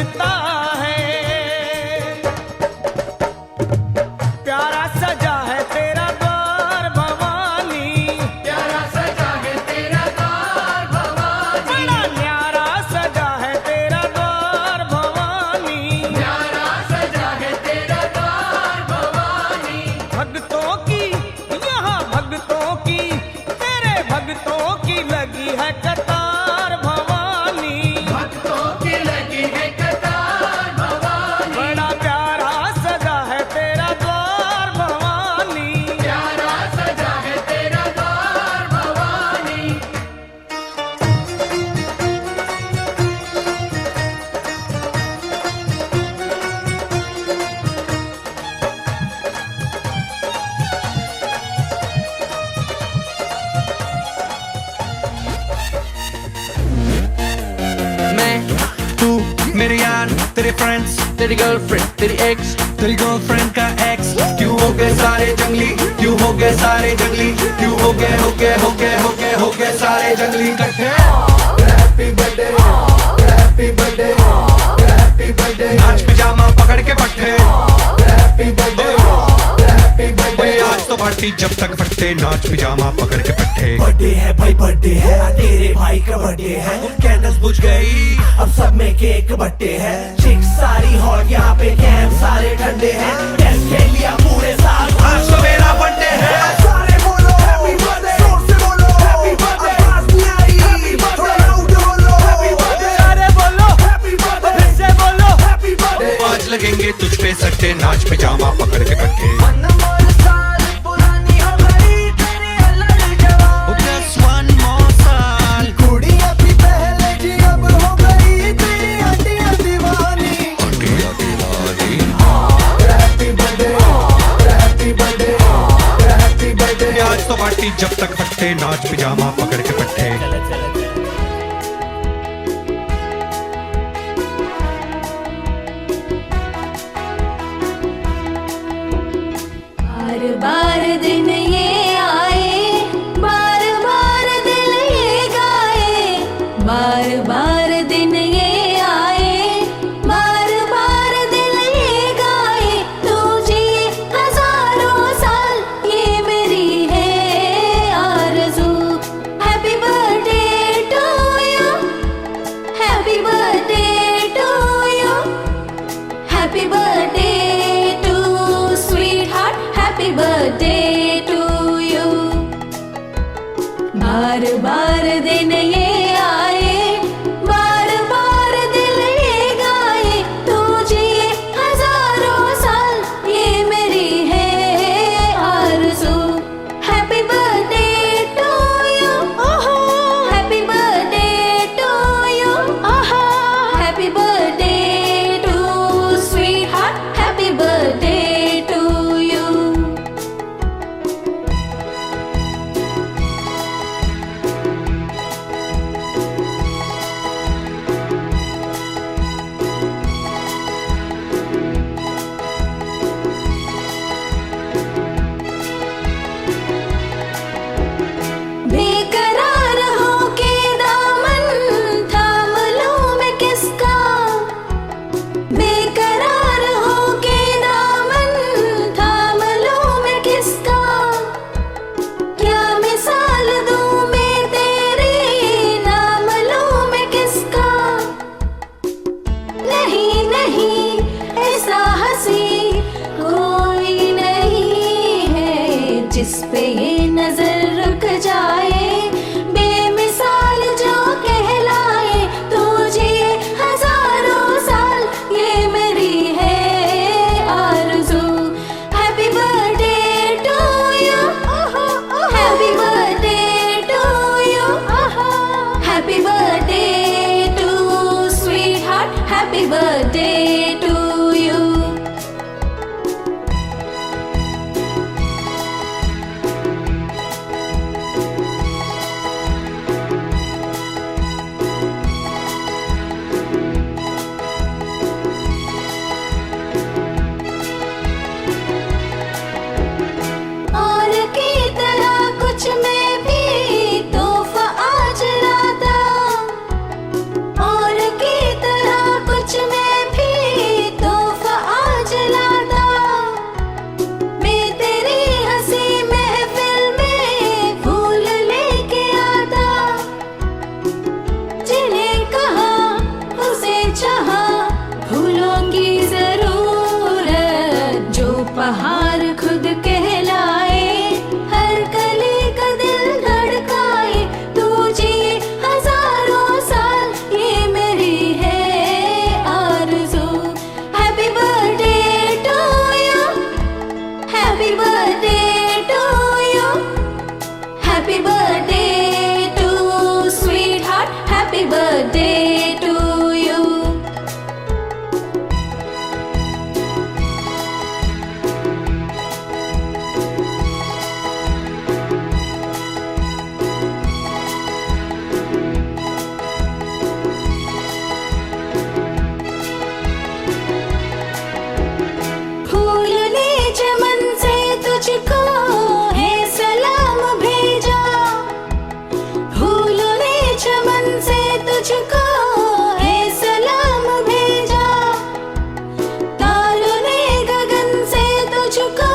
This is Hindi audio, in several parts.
लगता है। प्यारा सजा है तेरा द्वार भवानी, प्यारा सजा है तेरा द्वार भवानी, बड़ा न्यारा सजा है तेरा द्वार भवानी, प्यारा सजा है तेरा द्वार भवानी। भक्तों की यहाँ भक्तों की तेरे भक्तों की लगी है कतार भवानी, भक्तों की लगी है कतार भवानी, बड़ा प्यारा सजा है तेरा द्वार भवानी। प्यारा सजा है तेरा द्वार भवानी। मैं तू मेरे यार तेरे फ्रेंड्स तेरी गर्लफ्रेंड तेरी एक्स तेरी गर्लफ्रेंड का एक्स क्यों हो गए सारे जंगली क्यों हो गए सारे जंगली क्यों हो गए हो गए हो गए हो गए हो गए सारे जंगली इकट्ठे। Happy birthday happy birthday happy birthday नाच पिजामा पकड़ के पट्टे हैप्पी बर्थडे हैप्पी बर्थडे आज तो पार्टी जब तक फटते नाच पिजामा पकड़ के पट्टे। बर्थडे है भाई बर्थडे है तेरे भाई का बर्थडे है। कैंडल्स बुझ गई अब सब में केक बट्टे है। चिक सारी हॉट यहाँ पे कैंप सारे ठंडे हैं। टेस्ट खेल लिया पूरे साल आज तो मेरा बर्थडे है। सारे बोलो हैप्पी बर्थडे जोर से बोलो हैप्पी बर्थडे आवाज नहीं आई हैप्पी बर्थडे लाउड बोलो हैप्पी बर्थडे अरे बोलो हैप्पी बर्थडे फिर से बोलो हैप्पी बर्थडे आज लगेंगे तुझ पे सट्टे नाच पिजामा पकड़ के पट्टे। पुरानी हो गई तेरी अलग जवान Just one more साल कुड़ी अपनी पहले जी अब हो गई तेरी हड्डियां दीवानी। हड्डियां दीवानी happy birthday happy birthday happy birthday आज तो पार्टी जब तक फटते नाच पिजामा पकड़ के पट्टे। बार बार दिन ये आए, बार बार दिल ये गाए, बार बार दिन ये आए, बार बार दिल ये गाए। तू जिए हजारों साल ये मेरी है आरज़ू। Happy birthday to you, happy birthday to you, happy birthday to sweetheart, happy birthday to you. बार बार दिन ये आए, बार बार बर्थडे टू यू। फूल ने चमन से तुझको है सलाम भेजा, फूल ने चमन से तुझको है सलाम भेजा, तारों ने गगन से तुझको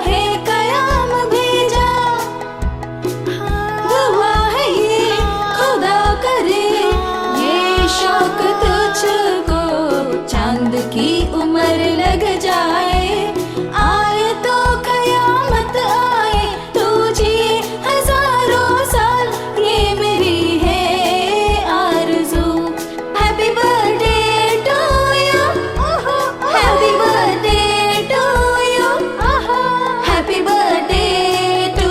है कयाम भेजा। दुआ है ये खुदा करे ये शौक तुझको चांद की उम्र लग जाए, आए तो कयामत आए, तू जिए हजारों साल, ये मेरी है आरज़ू। Happy birthday to you, happy birthday to you, happy birthday to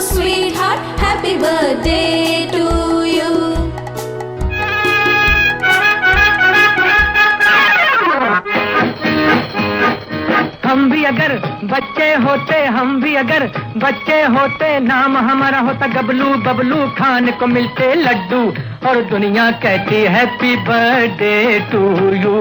sweet heart, happy birthday to you. हम भी अगर बच्चे होते, हम भी अगर बच्चे होते, नाम हमारा होता गबलू, बबलू खाने को मिलते लड्डू, और दुनिया कहती हैप्पी बर्थडे टू यू।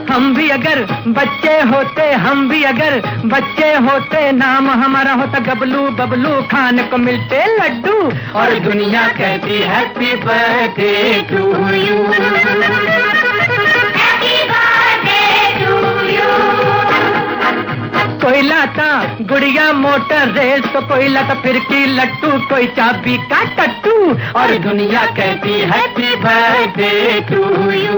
हम भी अगर बच्चे होते, हम भी अगर बच्चे होते, नाम हमारा होता गबलू, बबलू खाने को मिलते लड्डू, और दुनिया कहती हैप्पी बर्थडे टू यू। कोई लाता गुड़िया मोटर रेस तो कोई लाता फिरकी लट्टू, कोई चाबी का टट्टू, और दुनिया कहती हैप्पी बर्थडे टू यू।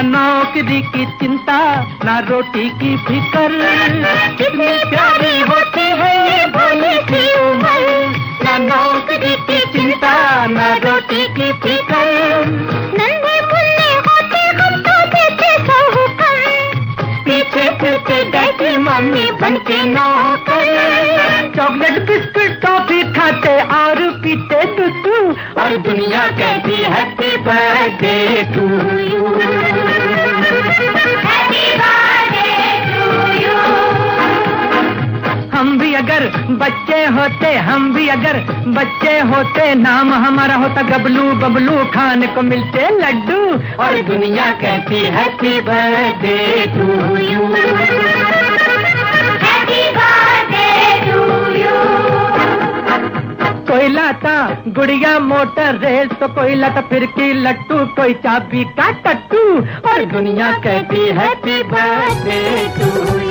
नौकरी की चिंता ना रोटी की फिकर, कितनी प्यारी होती है ये भोली सी उम्र, ना नौकरी की चिंता ना रोटी की फिकर, नन्हे मुन्ने होते हम तो देते सो हुक्म, पीछे फिरते डैडी मम्मी बनके नौकर, चॉकलेट बिस्कुट टॉफी खाते और पीते दूध, और दुनिया कहती हैप्पी बर्थडे टू यू। हम भी अगर बच्चे होते, हम भी अगर बच्चे होते, नाम हमारा होता गबलू, बबलू खाने को मिलते लड्डू, और दुनिया कहती happy birthday to you. Happy birthday to you. कोई लाता गुड़िया मोटर रेस तो कोई लाता फिरकी लट्टू, कोई चाबी का टट्टू, और दुनिया कहती हैप्पी बर्थडे टू यू।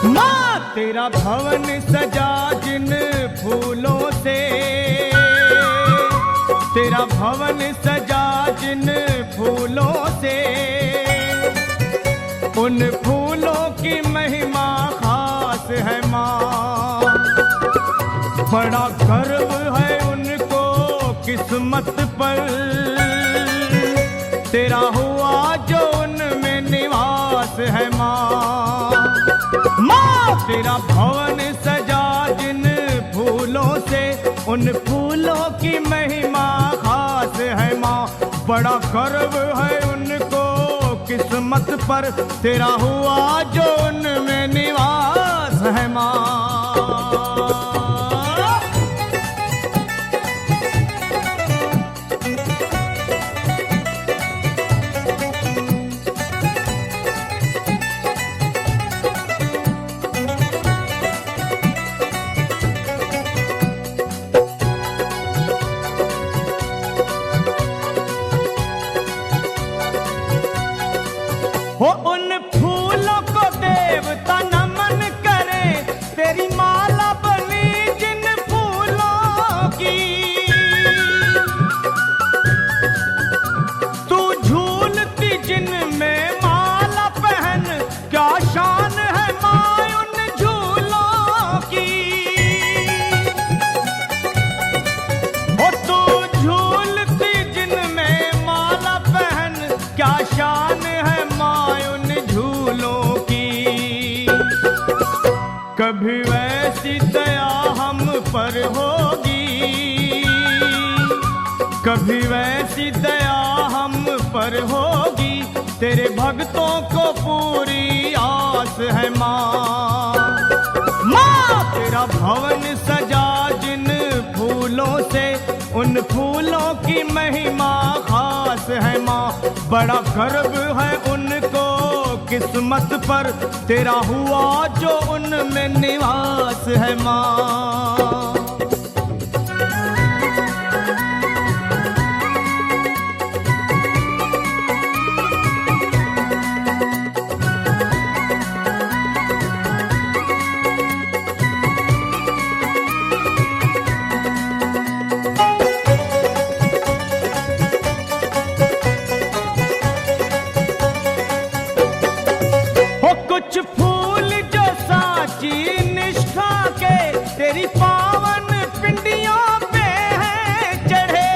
माँ तेरा भवन सजा जिन फूलों से, तेरा भवन सजा जिन फूलों से, उन फूलों की महिमा खास है माँ, बड़ा गर्व है उनको किस्मत पर, तेरा हुआ जो उनमें निवास है माँ। माँ तेरा भवन सजा जिन फूलों से, उन फूलों की महिमा खास है माँ, बड़ा गर्व है उनको किस्मत पर, तेरा हुआ जो उनमें निवास है माँ। हो उन फूलों को देवता नमन करे, तेरी माला बनी जिन फूलों की। तू झूलती जिनमें माला पहन, क्या शान है माँ उन झूलों की। हो तू झूलती जिनमें माला पहन, क्या शान है माँ उन झूलों की। कभी वैसी दया हम पर होगी, कभी वैसी दया हम पर होगी, तेरे भक्तों को पूरी आस है माँ। माँ तेरा भवन सजा जिन फूलों से, उन फूलों की महिमा खास है माँ। बड़ा गर्व है उनको किस्मत पर, तेरा हुआ जो उनमें निवास है माँ। कुछ फूल जो साची निष्ठा के, तेरी पावन पिंडियों पे हैं चढ़े।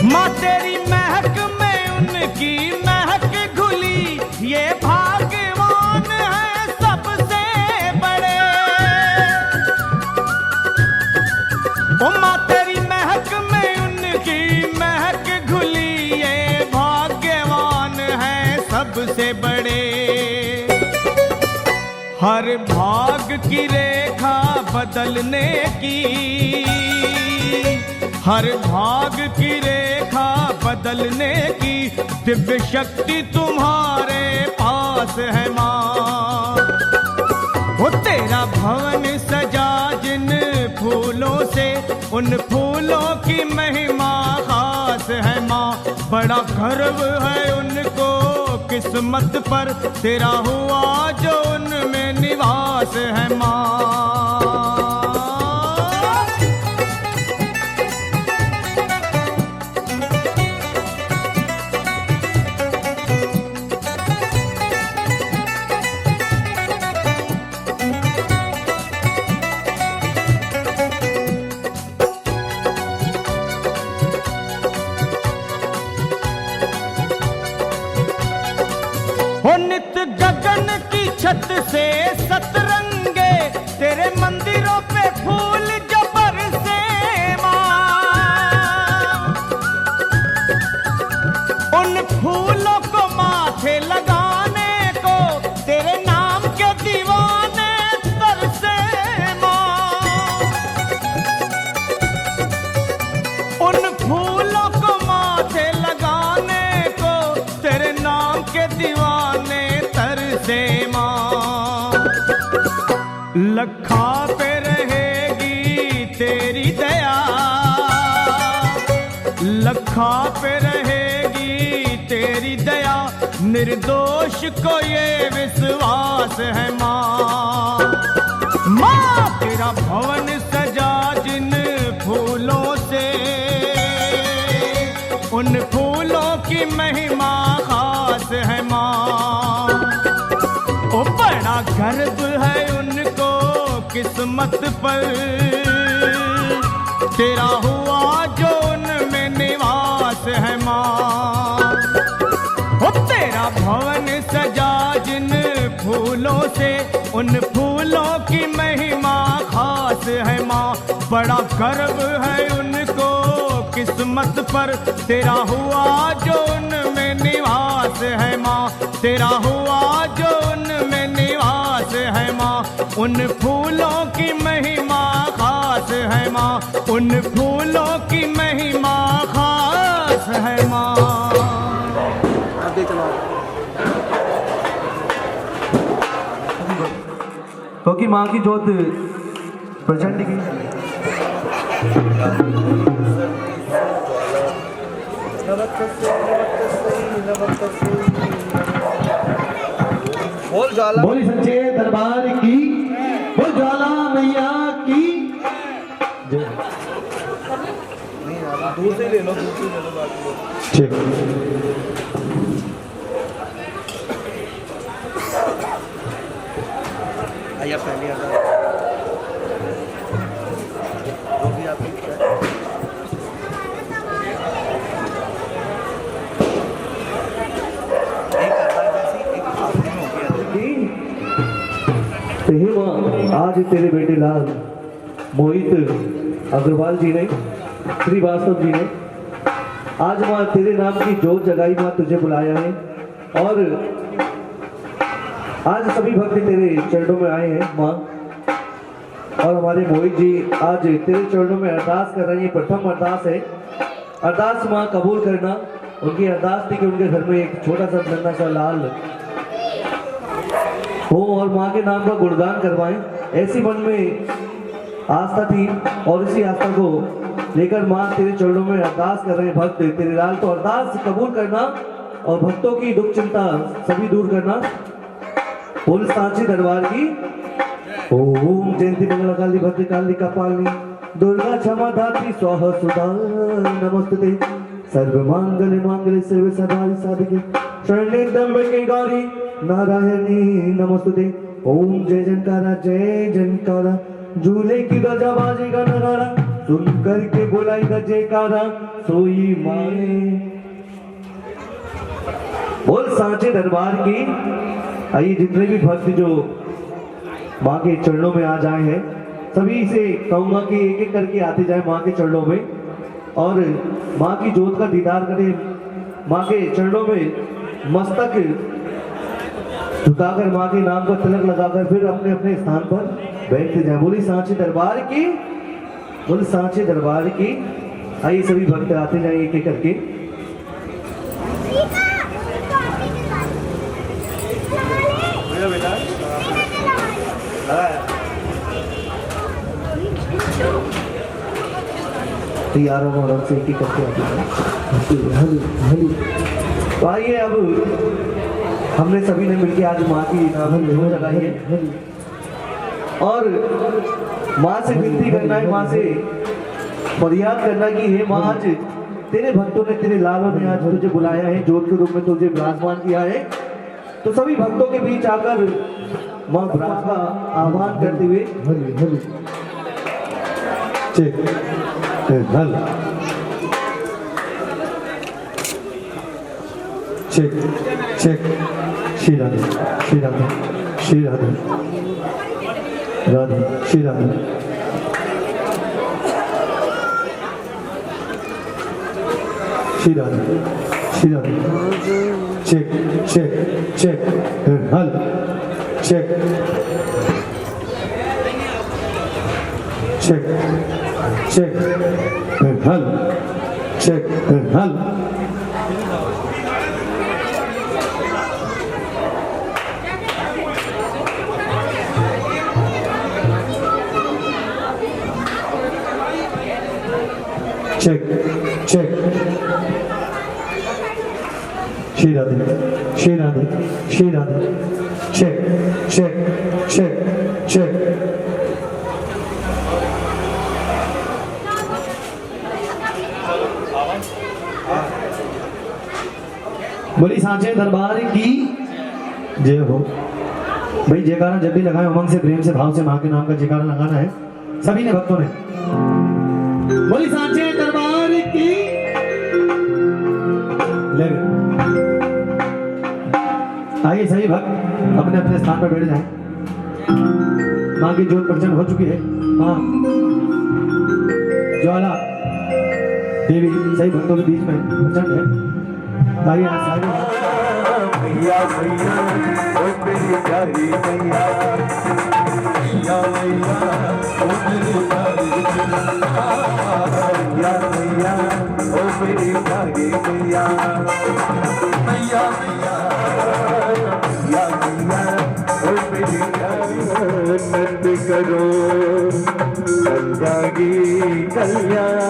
माँ तेरी महक में उनकी महक घुली, ये भाग्यवान है सबसे बड़े। ओ माँ तेरी महक में उनकी महक घुली, ये भाग्यवान है सबसे बड़े। हर भाग की रेखा बदलने की, हर भाग की रेखा बदलने की, दिव्य शक्ति तुम्हारे पास है माँ। वो तेरा भवन सजा जिन फूलों से, उन फूलों की महिमा खास है माँ। बड़ा गर्व है उनको किस्मत पर, तेरा हुआ जो उनमें निवास है माँ। नित गगन की छत से सतरंगे, तेरे मंदिरों पे फूल जो बरसे माँ। उन फूलों को माथे लगाने को, तेरे नाम के दीवाने तरसे माँ। उन फूलों को माथे लगाने को, तेरे नाम के दीवाने तरसे माँ। लखा पे रहेगी तेरी दया, लखा पे रहेगी तेरी दया, निर्दोष को ये विश्वास है माँ। माँ तेरा भवन सजा जिन फूलों से, उन फूलों की महिमा खास है माँ। ओ बड़ा गर्व है उनको किस्मत पर, तेरा हुआ जो उनमें निवास है माँ। ओ तेरा भवन सजा जिन फूलों से, उन फूलों की महिमा खास है माँ। बड़ा गर्व है उनको किस्मत पर, तेरा हुआ जो उनमें निवास है माँ। तेरा हुआ जो उनमें निवास है माँ। उन फूलों की महिमा खास है माँ, उन फूलों की महिमा खास है माँ। क्योंकि माँ की जोत प्रचंड की बोली सच्चे दरबार की, बोल ज्वाला मैया की जय। ठीक आइए पहले हे माँ, आज तेरे बेटे लाल मोहित अग्रवाल जी ने, श्रीवास्तव जी ने आज माँ तेरे नाम की जोत जगाई, माँ तुझे बुलाया है। और आज सभी भक्त तेरे चरणों में आए हैं माँ। और हमारे मोहित जी आज तेरे चरणों में अरदास कर रहे हैं। प्रथम अरदास है, अरदास माँ कबूल करना। उनकी अरदास थी कि उनके घर में एक छोटा सा नन्हा सा लाल हो और माँ के नाम का गुणगान करवाएं, ऐसी मन में आस्था थी। और इसी आस्था को लेकर माँ तेरे चरणों में अरदास कर रहे हैं भक्त तेरे लाल। तो अरदास कबूल करना और भक्तों की दुख चिंता सभी दूर करना। बोल सांची दरबार की। ओम जयंती मंगला काली भद्र काली कपालिनी दुर्गा क्षमा धात्री स्वाहा सुधा नमस्ते। सर्व मांगल्य मांगल्य सर्व सदा साधिके शरण्ये त्र्यंबके गौरी नारायणी नमस्ते। ओम जय जनकारा झूले की ध्वजा बाजेगा नगाड़ा, सुन करके बुलाएगा जयकारा सोई माए। बोल सांचे दरबार की। आइए जितने भी भक्त जो माँ के चरणों में आज आए हैं, सभी से कहूंगा कि एक एक करके आते जाए माँ के चरणों में और माँ की जोत का दीदार करें। माँ के चरणों में मस्तक झुकाकर माँ के नाम का तिलक लगाकर फिर अपने अपने स्थान पर बैठते जाए। बोली सांचे दरबार की, बोली सांचे दरबार की। आइए सभी भक्त आते जाए एक एक करके। तैयारों में और से एक एक करके आते हैं। तो आइए अब हमने सभी ने मिलकर आज माँ की नाम जोत जगाई है और माँ से विनती करना है, माँ से फरियाद करना कि हे माँ, आज तेरे भक्तों ने, तेरे लालों ने आज तुझे बुलाया है, जोत के रूप में तुझे विराजमान किया है। तो सभी भक्तों के बीच आकर माँ ब्राह्मण का आह्वान करते हुए चेक चेक श्री राधे श्री राधे श्री राधे राधे श्री राधे श्री राधे श्री राधे चेक चेक चेक हल चेक चेक चेक हल चेक हल। चेक चेक श्री राधे श्री राधे श्री राधे चेक चेक चेक चेक। बोली सांचे दरबार की जय हो। भाई जयकारा जब भी लगाए उमंग से, प्रेम से, भाव से माँ के नाम का जयकारा लगाना है सभी ने, भक्तों ने। बोली सांचे दरबार की। ले आइए सही भक्त अपने अपने स्थान पर बैठ जाएं। माँ की जोत प्रचंड हो चुकी है। माँ ज्वाला देवी सही भक्तों के बीच में प्रचंड है। आइए भैया भैया ओ तेरी प्यारी भैया भैया भैया ओ तेरी प्यारी भैया भैया ओ मेरी प्यारी भैया भैया भैया भैया भैया ओ मेरी प्यारी नंद करो कल्याणी कल्याण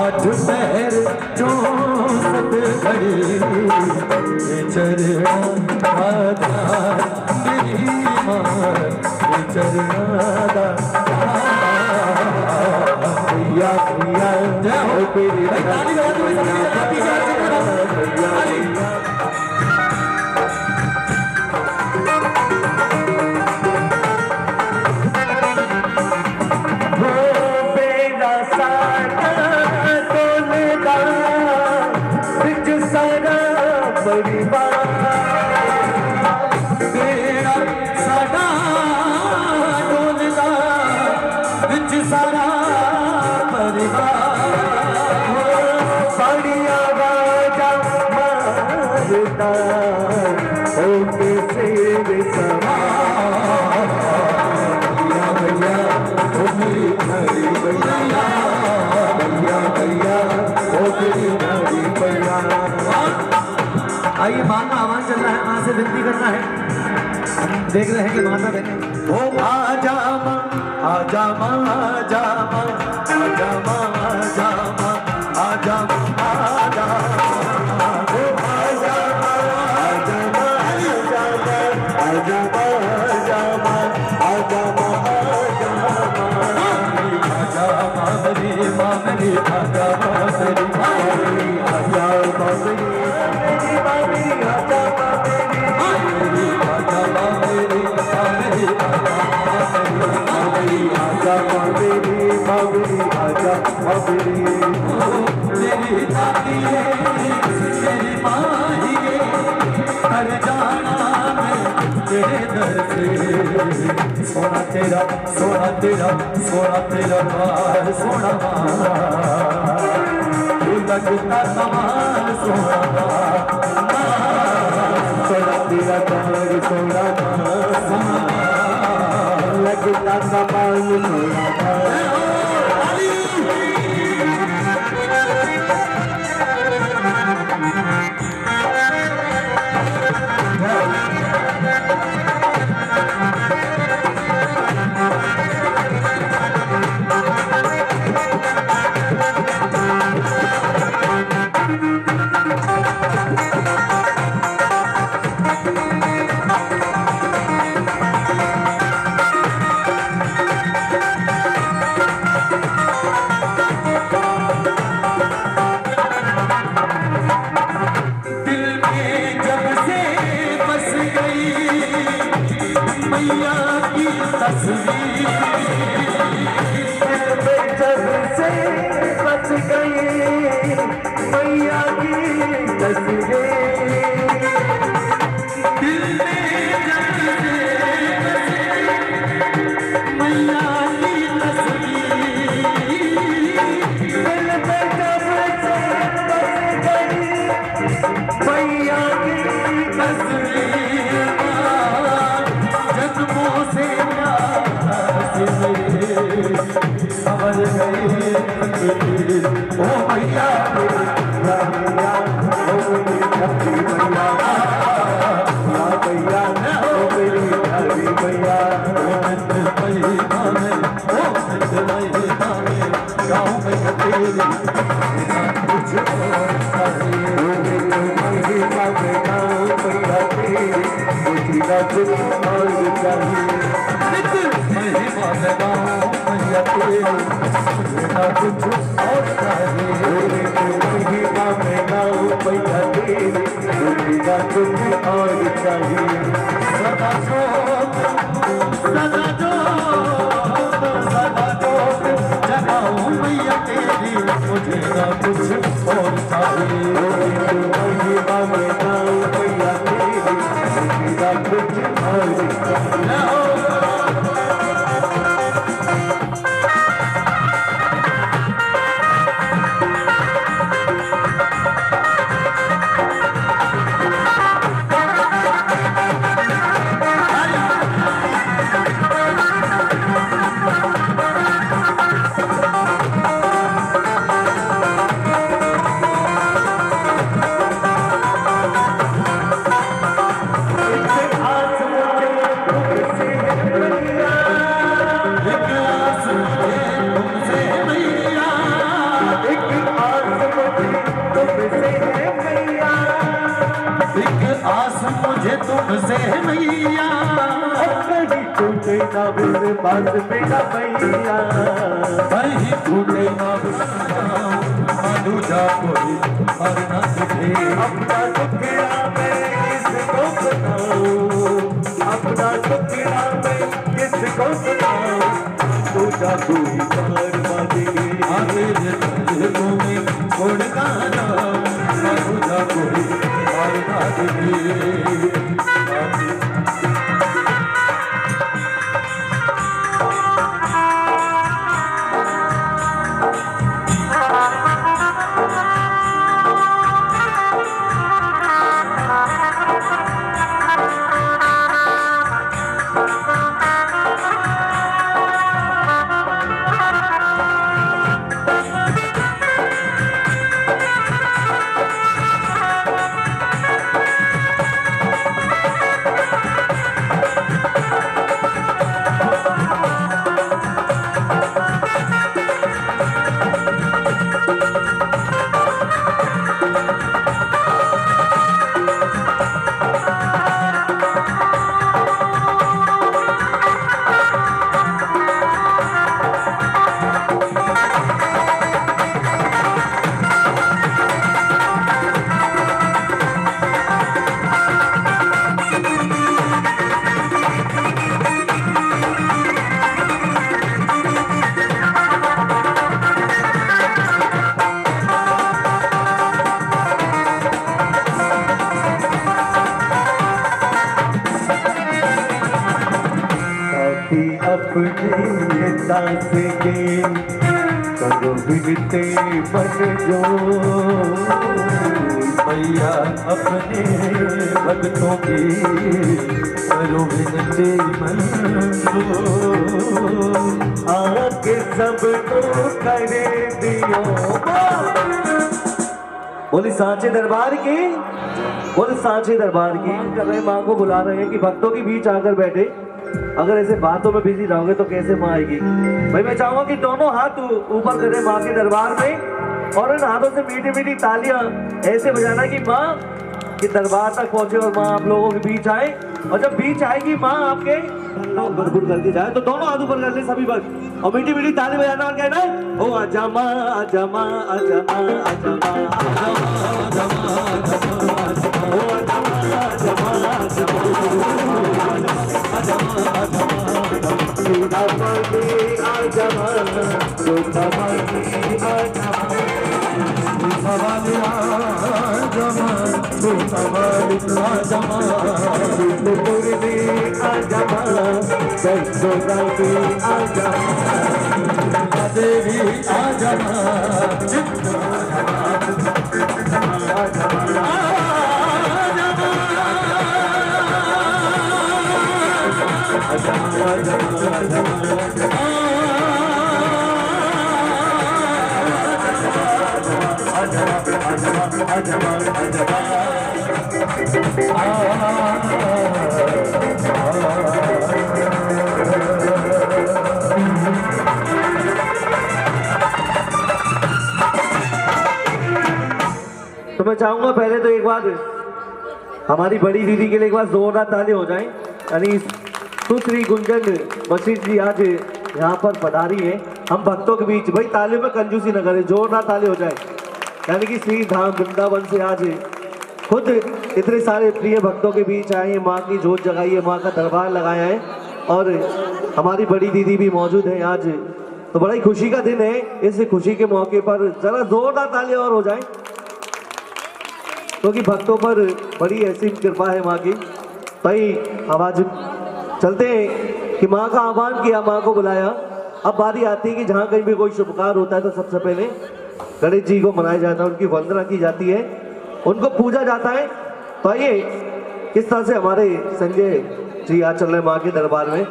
आठ पैर चौसठ घड़ी ये चरना आधार मेरी माँ ये चरना भैया भैया जय हो तेरी आइए माँ का आवाज चल रहा है, माँ से विनती करना है। हम देख रहे हैं कि माता बहने ओ आजा माँ आजा माँ आजा माँ आजा माँ आजा माँ आजा माँ आजा ओ आजा माँ आजा माँ आजा माँ आजा माँ आजा माँ आजा माँ आजा माँ मेरी माँ मेरी आजा माँ मेरी माँ मेरी आजा माँ मेरी तेरी दादी है तेरी माँ ही है हर जाना मैं तेरे दर से सोना तेरा सोना तेरा सोना तेरा बार सोना तू लगता कमाल सोना सोना तेरा बार सोना लगता कमाल सोना मैया की तस्वीर जब से बच गई मैया की तस्वीर दिल में जब से बच गई मैया की तस्वीर दिल में जब से बच गई मैया की तस्वीर समझ गई ओ भैया भैया ओ मेरी धरती भैया भैया ओ मेरी धरती भैया गाँव में तेरी कुछ और चाहिए महिमा लगाओ मैया तेरी कुछ और चाहिए महिमा में गाओ मैया तेरी कुछ और चाहिए सदा जोत जगाओ मैया तेरी मुझे ना कुछ और चाहिए महिमा में गाओ मैया तेरी कुछ और चाहिए मुझे तुमसे मैया कहीं छूटे ना मेरे पास मेरा मैया कहीं छूटे ना दूजा कोई और न तुझे अपना टुकड़ा मैं किसको बताऊं अपना टुकड़ा मैं किसको बताऊं दूजा कोई पार बाजी आगे दिलों में छोड़ गाना दूजा कोई और न तुझे अपने दास के करो बिनते बन जो मैया अपने भक्तों की करो विनती आके सबको करे दियो बोली सांचे दरबार की बोली सांचे दरबार की कर रहे माँ को बुला रहे हैं कि भक्तों के बीच आकर बैठे अगर ऐसे बातों में बिजी रहोगे तो कैसे माँ आएगी भाई मैं चाहूंगा कि दोनों हाथ ऊपर करें माँ के दरबार में और इन हाथों से मीठी मीठी तालियां ऐसे बजाना कि माँ के दरबार तक पहुंचे और माँ आप लोगों के बीच आए और जब बीच आएगी माँ आपके भरपूर करके जाए तो दोनों हाथ ऊपर कर ले सभी वक्त और मीठी मीठी ताली बजाना और कहना है ओ आजा माँ आजा माँ आजा माँ आजा माँ आजा माँ ओ आजा माँ आजा माँ आजा तो मैं चाहूंगा पहले तो एक बार हमारी बड़ी दीदी के लिए एक बार जोरदार ताली हो जाए यानी सुश्री गुंजन मसीह जी आज यहाँ पर पधारी है हम भक्तों के बीच भाई तालियों में कंजूसी न करें जोरदार ताली हो जाए यानी कि श्री धाम वृंदावन से आज खुद इतने सारे प्रिय भक्तों के बीच आए हैं माँ की जोत जगाई है माँ का दरबार लगाया है और हमारी बड़ी दीदी भी मौजूद है आज तो बड़ा ही खुशी का दिन है इस खुशी के मौके पर जरा जोरदार ताली और हो जाए क्योंकि भक्तों पर बड़ी ऐसी कृपा है माँ की भाई आवाज चलते हैं कि माँ का आह्वान किया माँ को बुलाया अब बारी आती है कि जहाँ कहीं भी कोई शुभ कार्य होता है तो सबसे पहले गणेश जी को मनाया जाता है उनकी वंदना की जाती है उनको पूजा जाता है तो आइए किस तरह से हमारे संजय जी आज चल रहे माँ के दरबार में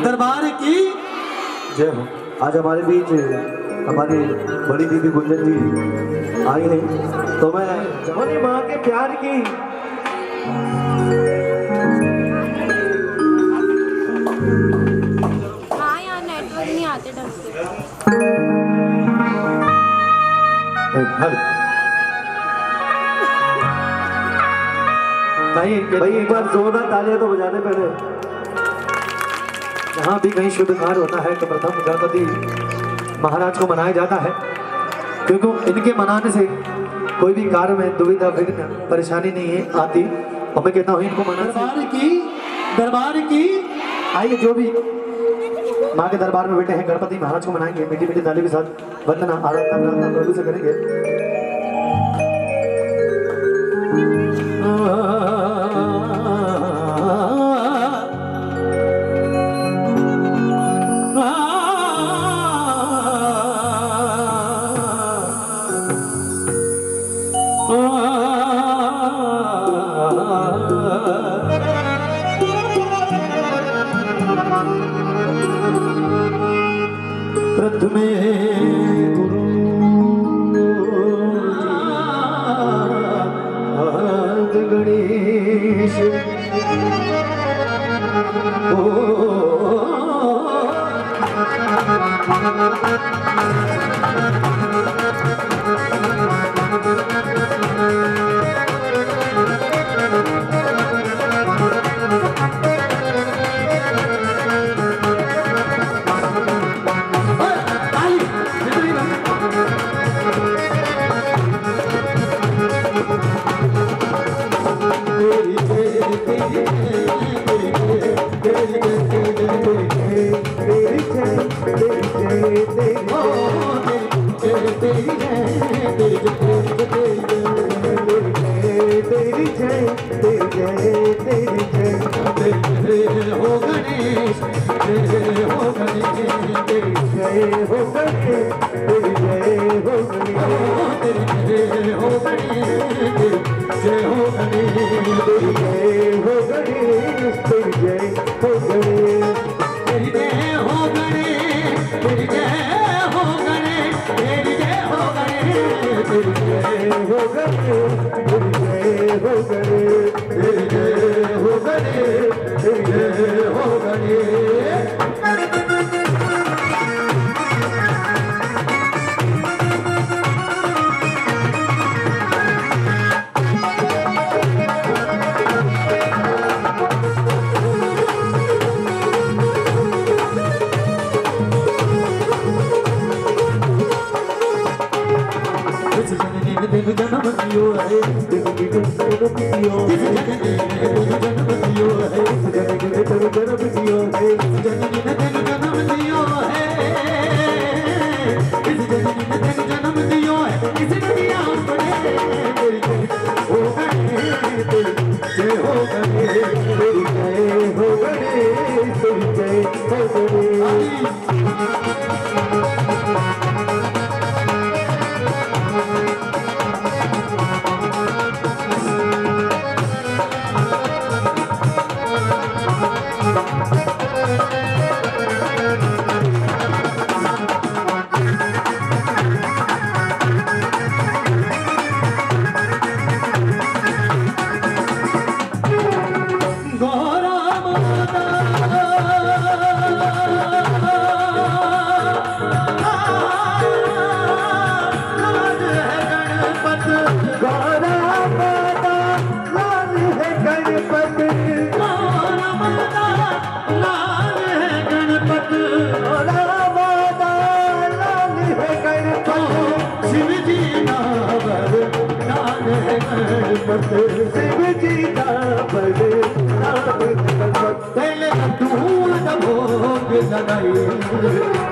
दरबार की जय हो आज हमारे बीच हमारी बड़ी दीदी गुंजन जी आई हैं तो मैं जवानी माँ के प्यार की हाँ यार नेटवर्क नहीं आते ढंग से भाई एक बार जोरदार तालियां तो बजाने पहले। जहाँ भी कहीं शुभ कार्य होता है तो प्रथम गणपति महाराज को मनाया जाता है, क्योंकि इनके मनाने से कोई भी कार्य में दुविधा विघ्न परेशानी नहीं है आती। और मैं कहता हूँ इनको मनाने दरबार की आइए, जो भी माँ के दरबार में बैठे हैं गणपति महाराज को मनाएंगे मीठी मीठी ताली के साथ। वंदना आराधना प्रभु से करेंगे। प्रथमे गुरु आदि गणेश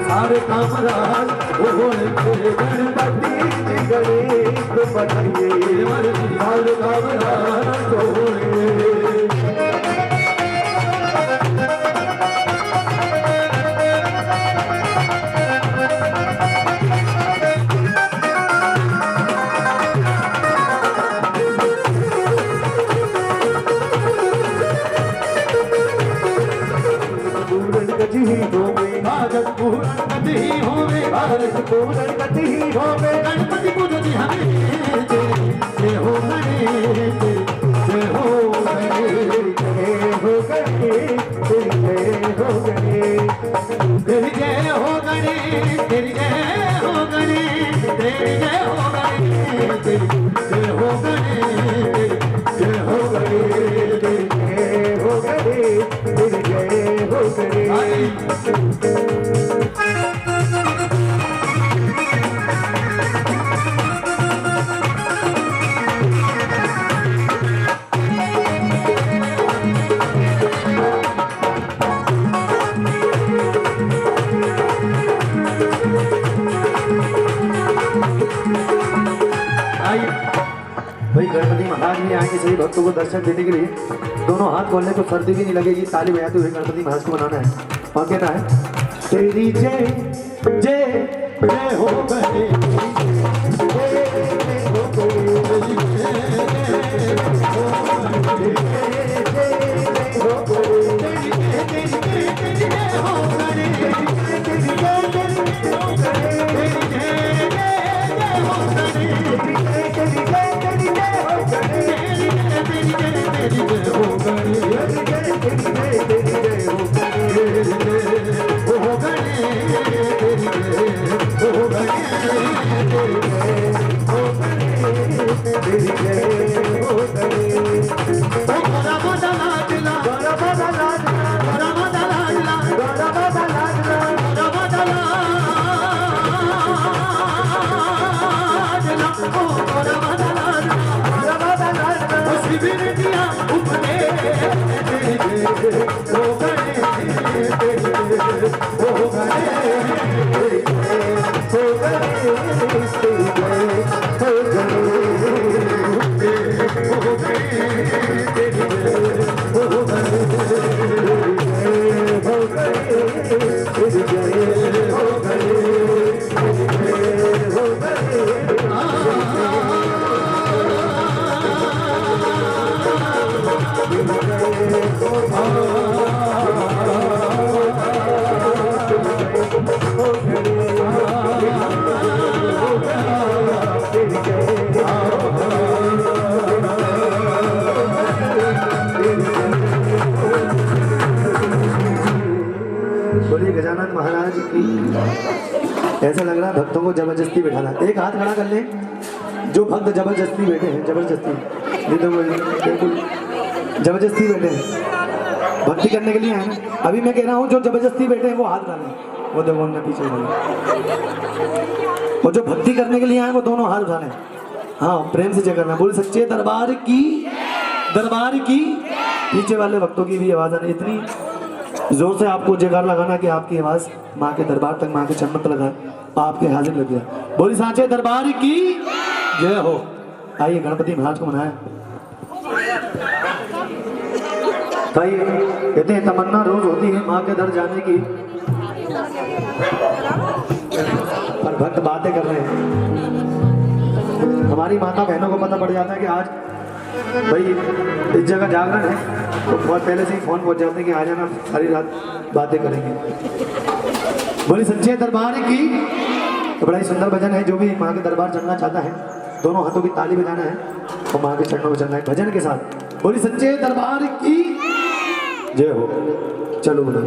सारे कामराज गणपति गणेश बताइए सारे कामराज गणपति पूजो जी हमें जय हो गणेश जय हो गणेश जय हो गणेश जय हो गणेश तेरी जय हो गणेश तेरी जय हो गणेश तेरी जय हो गणेश महाराज भी आएंगे सही भक्तों को दर्शन देने के लिए। दोनों हाथ खोलने तो सर्दी भी नहीं लगेगी, ताली बजाते हुए गणपति महाराज को मनाना है। और कहना है तेरी जय जय जय हो गणेश, बोलिए गजानन महाराज की। ऐसा लग रहा है भक्तों को जबरदस्ती बैठाना। एक हाथ खड़ा कर ले जो भक्त जबरदस्ती बैठे हैं, जबरदस्ती नहीं तो बिल्कुल जबरदस्ती बैठे हैं, भक्ति करने के लिए है ना। अभी मैं कह रहा हूँ जो जबरदस्ती बैठे हैं वो हाथ डालें, वो देखो उनने पीछे डालें। और जो भक्ति करने के लिए आए वो दोनों हाथ उठा लें। हाँ प्रेम से जय करना। बोल सच्चे दरबार की, दरबार की। पीछे वाले भक्तों की भी आवाज आनी, इतनी जोर से आपको जयकार लगाना कि आपकी आवाज माँ के दरबार तक, माँ के चरण तक लगा, आपके हाजिर लग गया। बोली सांचे दरबार की जय हो। आइए गणपति महाराज को मनाए। भाई कहते हैं तमन्ना रोज होती है माँ के दर जाने की, पर भक्त बातें कर रहे हैं। हमारी माता बहनों को पता पड़ जाता है कि आज भाई इस जगह जागरण है, तो बहुत पहले से ही फोन पहुंच जाते हैं कि आ जाना, सारी रात बातें करेंगे। बोली सच्चे दरबार की। तो बड़ा ही सुंदर भजन है। जो भी माँ के दरबार चलना चाहता है दोनों हाथों की ताली बजाना है और माँ के चरणों में चलना है भजन के साथ। बोली सच्चे दरबार की जय हो। चलो बोलो।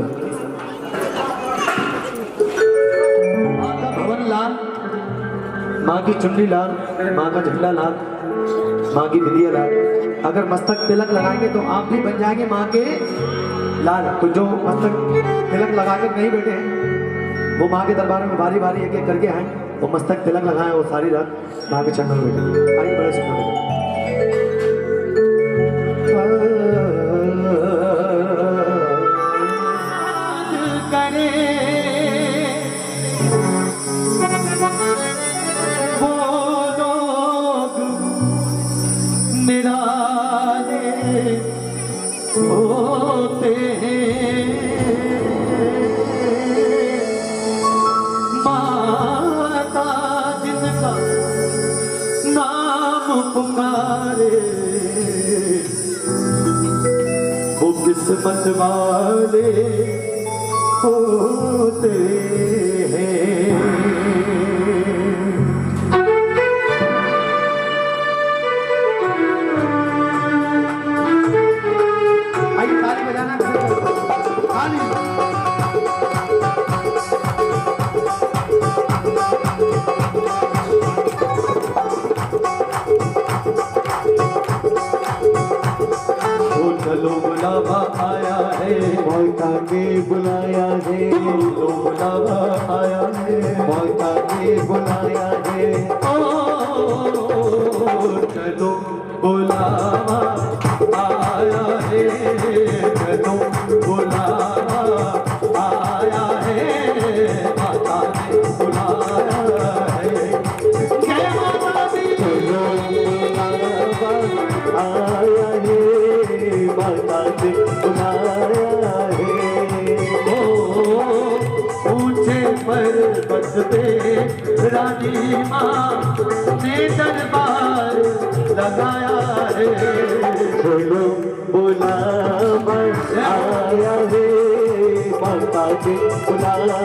माँ का भवन लाल, माँ की चुन्नी लाल, माँ का झंडा लाल, माँ की बिंदिया लाल। अगर मस्तक तिलक लगाएंगे तो आप भी बन जाएंगे माँ के लाल। तो जो मस्तक तिलक लगा कर नहीं बैठे हैं वो माँ के दरबार में बारी बारी एक एक करके आए, वो मस्तक तिलक लगाए वो सारी रात माँ के चरणों में बैठे। आइए बड़े सुंदर करे वो लोग निराले होते हैं, माता जिनका नाम पुकारे वो किस्मत वाले होते हैं। आइए ताली बजाना, ताली। चलो बुलावा आया है, माता ने बुलाया है। चलो बुलावा आया है, माता ने बुलाया है। ओ चलो बुलावा आया है, चलो बुलावा आया है, माता ने बुलाया है। जय माता दी। चलो बुलावा पर्वत पे रानी माँ ने दरबार लगाया है। बोलो बुलावा आया है, माता ने बुलाया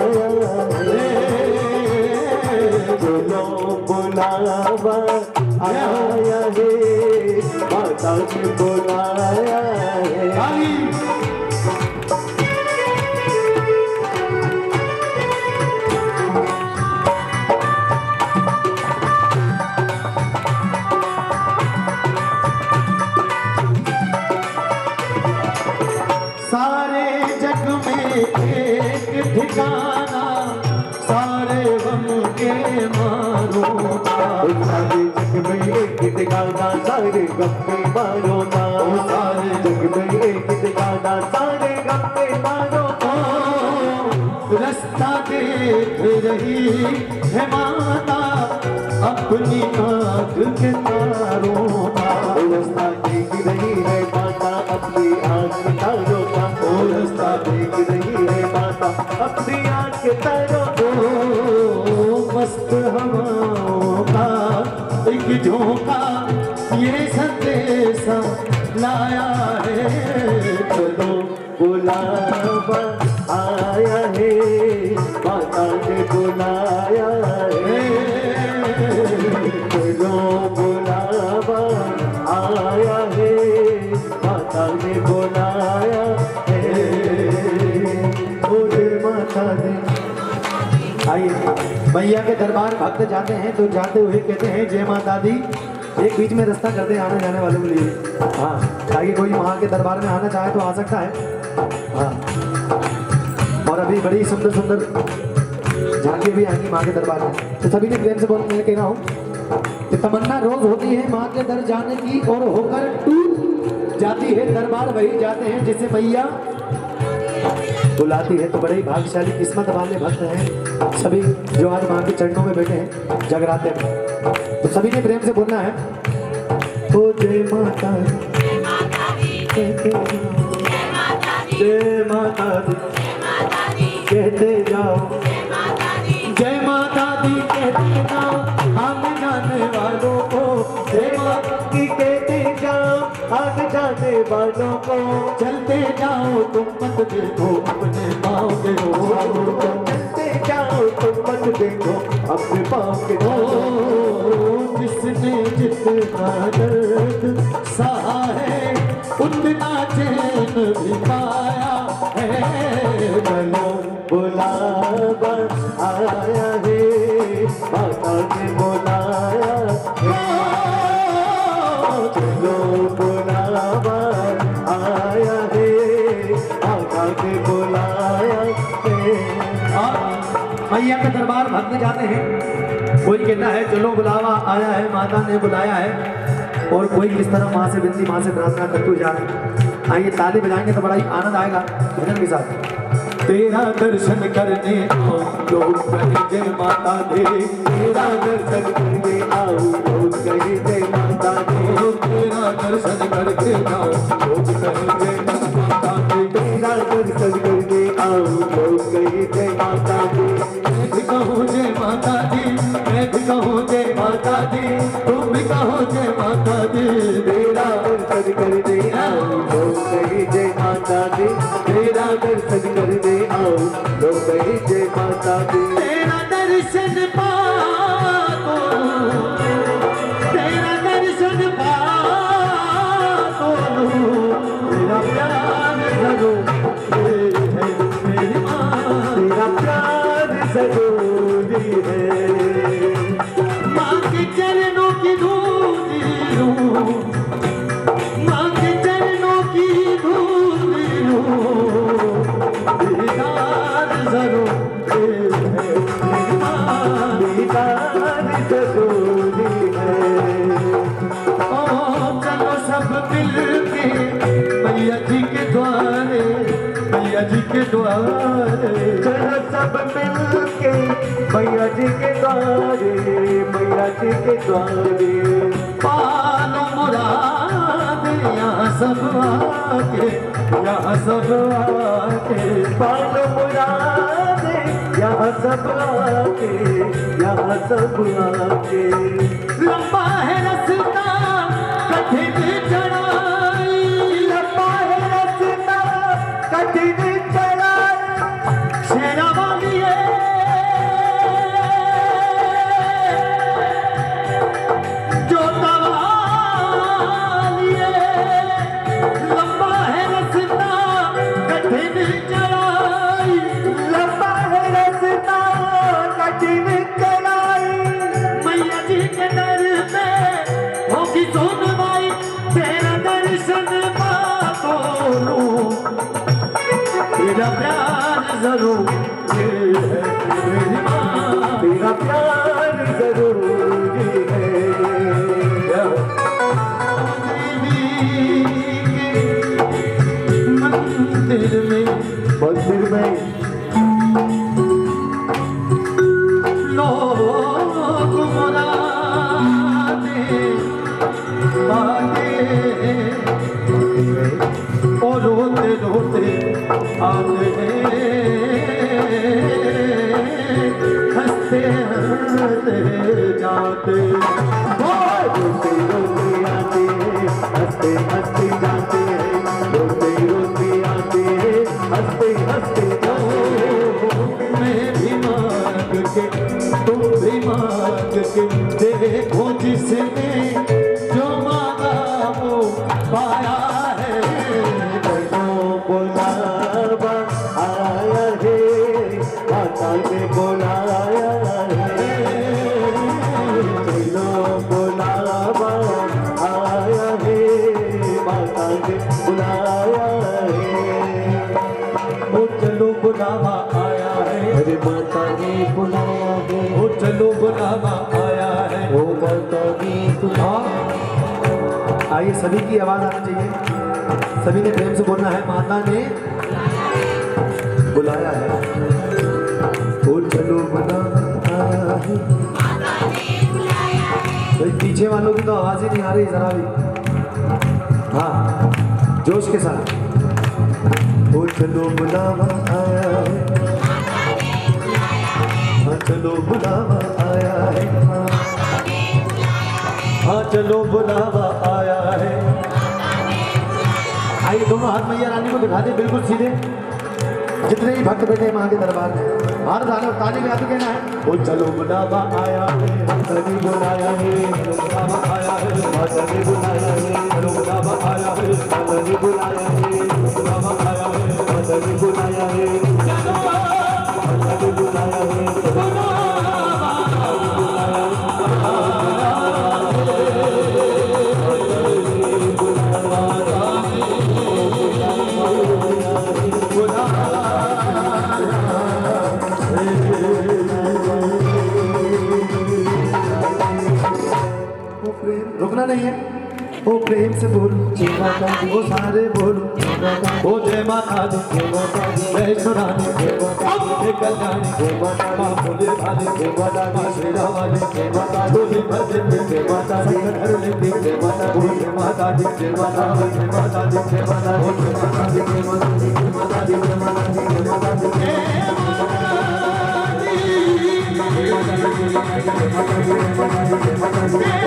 है। बोलो बुलावा आया है, माता ने बुलाया है। सारे जग में एक ठिकाना, सारे गम के मारो सारे जग में एक ठिकाना, सारे गम के मारो सारे जग में एक ठिकाना, सारे गम के मारो। रास्ता देख रही है माता अपनी आँख के तारों का, रास्ता देख रही है माता अपनी आँख के तारों का, रास्ता देख रही है माता अपनी आँख के तारों को। मस्त हवाओं का एक झोंका ये संदेशा लाया है। चलो बुलावा आया है, माता ने बुलाया है। चलो बुलावा आया है, माता ने बुलाया है। बोले माता ने। आइए मैया के दरबार भक्त जाते हैं तो जाते हुए कहते हैं जय माता दी। एक बीच में रास्ता करते हैं आने जाने वालों के लिए। हाँ, ताकि कोई माँ के दरबार में आना चाहे तो आ सकता है। हाँ, और अभी बड़ी सुंदर सुंदर झांकी भी आएंगी माँ के दरबार में, तो सभी ने प्रेम से बोल मैं कह रहा हूँ कि तमन्ना रोज होती है माँ के दर जाने की, और होकर टूट जाती है दरबार वही जाते हैं जिसे मैया बुलाती है। तो बड़े ही भाग्यशाली किस्मत वाले भक्त हैं सभी जो आज माँ के चरणों में बैठे हैं जगराते में। तो सभी ने प्रेम से बोलना है ओ जय माता दी, जय माता दी, कहते जाओ जय माता दी, कहते जाओ आने जाने वालों को, जय माता दी कहते जाओ आगे जाने वालों को। चलते जाओ तुम मत देखो अपने पाँव के हो, चलते जाओ तुम मत देखो अपने पाँव के हो। जिसने जितना दर्द सहा है उतना चैन भी पाया है। चलो बुलावा आया है, माता ने बुलाया है। चलो बुलावा आया है, माता ने बुलाया है। मैया के दरबार भक्त जाते हैं, कोई कहता है चलो बुलावा आया है, माता ने बुलाया है, और कोई किस तरह माँ से विनती माँ से प्रार्थना करते हुए जा रहे हैं। आइए ताली बजाएंगे तो बड़ा ही आनंद आएगा भजन के साथ। तेरा दर्शन करने आओ लोग कहे जय माता दे, तेरा दर्शन करने आओ लोग कहे जय माता दे, तेरा दर्शन करके आओ लोग कहे जय माता दे, तेरा दर्शन करके आओ लोग कहे जय माता दे। मैं भी कहूँ जय माता दी, मैं भी कहूँ जय माता दी, तुम भी कहो जय माता दी। तेरा दर्शन करने आओ लोग कहे जय माता दी, तेरा दर्शन करने आओ लोग कहे जय माता दी। तेरा दर्शन पाओ, तेरा दर्शन पाओ, तेरा प्यार जरो है मेरी माँ, तेरा प्यार जरूरी है। माँ के चरणों की धूल लूं, माँ के चरणों की धूल लूं, दीदार जरूरी है, दीदार जरूरी है। ओ चलो सब मिल के मैया जी के द्वारे, मैया जी के द्वारे, चलो सब मिल के मैया जी के द्वारे, मैया जी के द्वारे। पालो मुराद यहाँ सब आके, यहाँ सब आके, पालो मुराद यहाँ सब आके, यहाँ सब आके। लंबा है रास्ता कठिन चढ़ाई, लंबा है रास्ता कठिन चढ़ाई, शेरा वालिए जोता वालिए। लंबा है रास्ता कठिन चढ़ाई, लंबा है रास्ता कठिन चढ़ाई। मैया जी के दर पे होगी सुनवाई, तेरा दर्शन पातो तेरा प्यार जरूरी है मेरी माँ, तेरा प्यार जरूरी है। मंदिर में लोग मुरादे मांगे और रोते रोते आते हंसते हंसते जाते, रोते रोते आते हंसते हंसते जाते, रोते रोते आते हंसते हंसते जाते। मैं भी मांग के तुम भी मांग के देखो, जिसने जो मांगा वो पाया है। बुलावा आया है, माता ने बुलाया है, चलो बुलावा आया है, माता ने बुलाया है। ओ चलो बुलावा आया है, अरे माता ने बुलाया है। ओ चलो बुलावा आया है, ओ माता ने बुलाया। आइए सभी की आवाज आनी चाहिए, सभी ने प्रेम से बोलना है, माता ने बुलाया है। ओ चलो बुलावा आया है, भाई पीछे वालों की तो आवाज ही नहीं आ रही जरा भी। हाँ जोश के साथ। ओ चलो बुलावा आया है, हाँ चलो बुलावा आया है, हाँ चलो बुलावा आया है। आइए दोनों हाथ मैया रानी को दिखा दे बिल्कुल सीधे, जितने भी भक्त बैठे हैं माँ के दरबार में, हाथ डालो ताली में हाथ कहना है। ओ चलो बुलावा आया है, माता ने बुलाया है, बुलावा आया है, माता ने बुलाया है, चलो बुलावा आया है, माता ने बुलाया है, बुलावा आया है, माता ने बुलाया है, चलो माता ने बुलाया है, रुकना नहीं है। ओ प्रेम से बोलो जय माता दी, ओ सारे बोलो जय माता, ओ जय माता दी, जय माता दी, जय सुरानी, जय माता दी, जय कल्याणी, जय माता माँ भोले भाले, जय माता दी, श्री रामानी, जय माता भोले भजन, जय माता दी, घर लेते, जय माता दी, जय माता दी, जय माता दी, जय माता दी, जय माता दी, जय माता दी, जय माता दी, जय माता दी, जय माता दी, जय माता दी, जय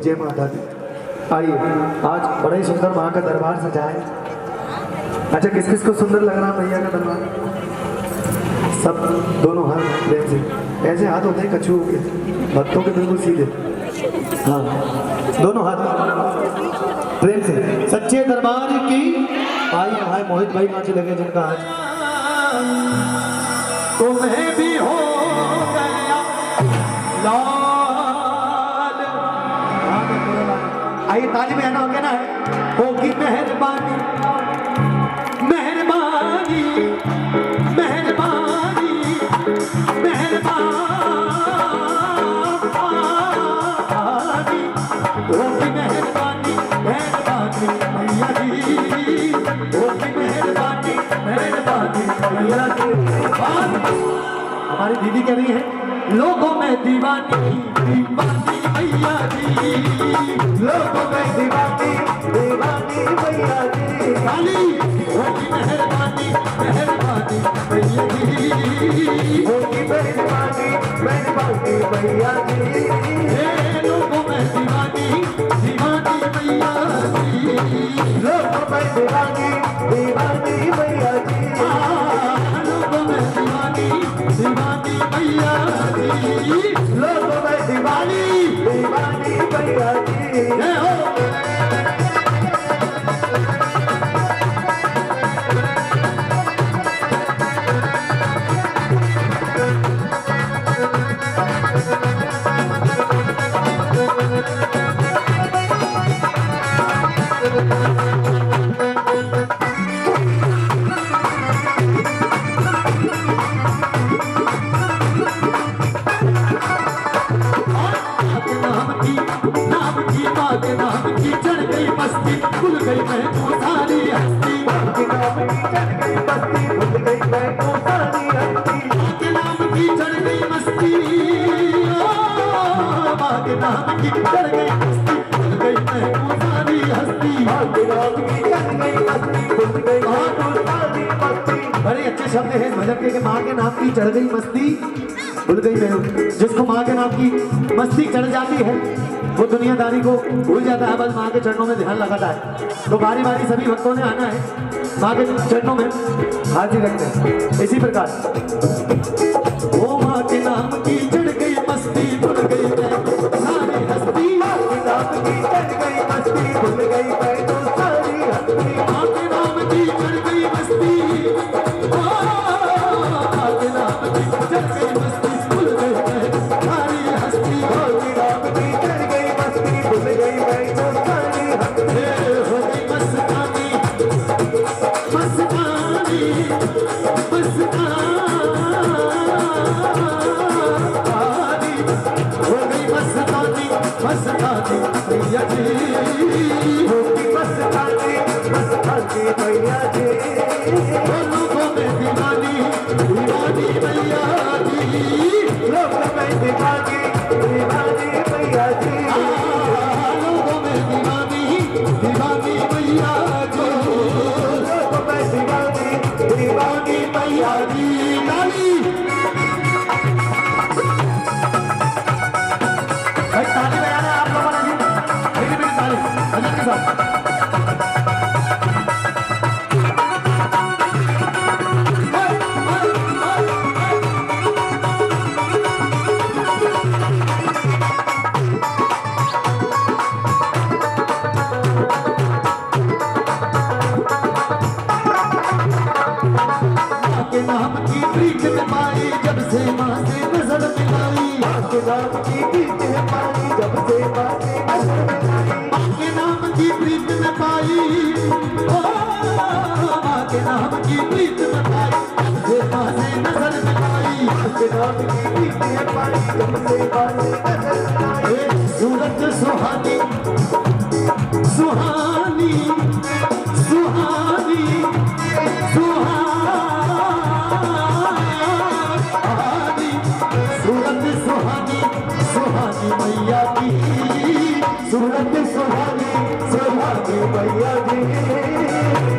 जय माता दी। आइए आज बड़ा ही सुंदर माँ का दरबार सजाए। अच्छा किस किस को सुंदर लग रहा भैया का दरबार? सब दोनों हाथ प्रेम से, ऐसे हाथ होते हैं कछुओं के, भक्तों के बिल्कुल सीधे। हाँ दोनों हाथ प्रेम से, सच्चे दरबार की। आइए भाई मोहित भाई नाचे लगे जिनका आज तुम्हें भी हो गया लाल। आइए ताली में कहना है, होगी मेहरबानी मेहरबानी मेहरबानी मेहरबानी होगी मेहरबानी मेहरबानी मैया जी होगी मेहरबानी मेहरबानी मैया जी। हमारी दीदी कह रही है लोगों में दीवानी दीवानी मैया जी लोगों में दीवानी दीवानी मैया जी काली होगी मेहरबानी मेहरबानी मैया जी होगी मेहरबानी मेहरबानी मैया जी लोगों में दीवानी दीवानी मैया जी लोगों में दीवानी दीवानी मैया जी लोगों में दीवानी दीवानी मैया जी लोगों में दीवानी दीवानी मैया जी जय हो। नाम की चढ़ गई मस्ती भूल गई मैं तू सारी हस्ती के नाम की चढ़ गई मस्ती भूल गई मैं तू सारी हस्ती के नाम की चढ़ गई मस्ती के नाम की चढ़ गई मस्ती भूल गई मैं तू सारी हस्ती के नाम की चढ़ गई मस्ती भूल गई मैं तू सारी हस्ती। बड़े अच्छे शब्द हैं भजन के माँ के नाम की चढ़ गई मस्ती भूल गई मैं। जिसको माँ के नाम की मस्ती चढ़ जाती है वो दुनियादारी को भूल जाता है, बस माँ के चरणों में ध्यान लगाता है। तो बारी बारी सभी भक्तों ने आना है माँ के चरणों में हाजिर रखते हैं इसी प्रकार। ओ माँ के नाम की चढ़ गई मस्ती भूल गई मैं सारी हस्ती माँ के नाम की चढ़ गई मस्ती भूल गई मैं तो सारी हस्ती माँ के नाम की चढ़ गई मस्ती माँ के नाम की चढ़ गई मस्ती भूल गई मैं सारी हस्ती माँ के नाम की चढ़ गई मस्ती भूल गई मैं तो सारी हस्ती हो गई मस्तानी मस्तानी मस्तानी हो गई मस्तानी मस्तानी मैया जी होगी मस्तानी मस्तानी मैया जी लोगों में दीवानी दीवानी मैया जी लोगों में दीवानी दीवानी मैया जी लोगों में दीवानी दीवानी मैया जी लोगों में दीवानी दीवानी मैया जी। ताली भाई ताली बजाना आप लोगों ने जी मेरी मेरी ताली भजन के साथ। के नाम की प्रीत में पाई जब से माँ से नजर मिलाई के नाम की प्रीत में पाई जब से माँ से नजर मिलाई के नाम की प्रीत में पाई माँ के नाम की प्रीत में पाई जब से माँ से नजर मिलाई के नाम की प्रीत में पाई जब से माँ से नजर मिलाई सूरत सुहानी सुहानी सुहानी सुहानी सूरत सुहानी सुहानी मैया की सूरत सुहानी सुहानी मैया की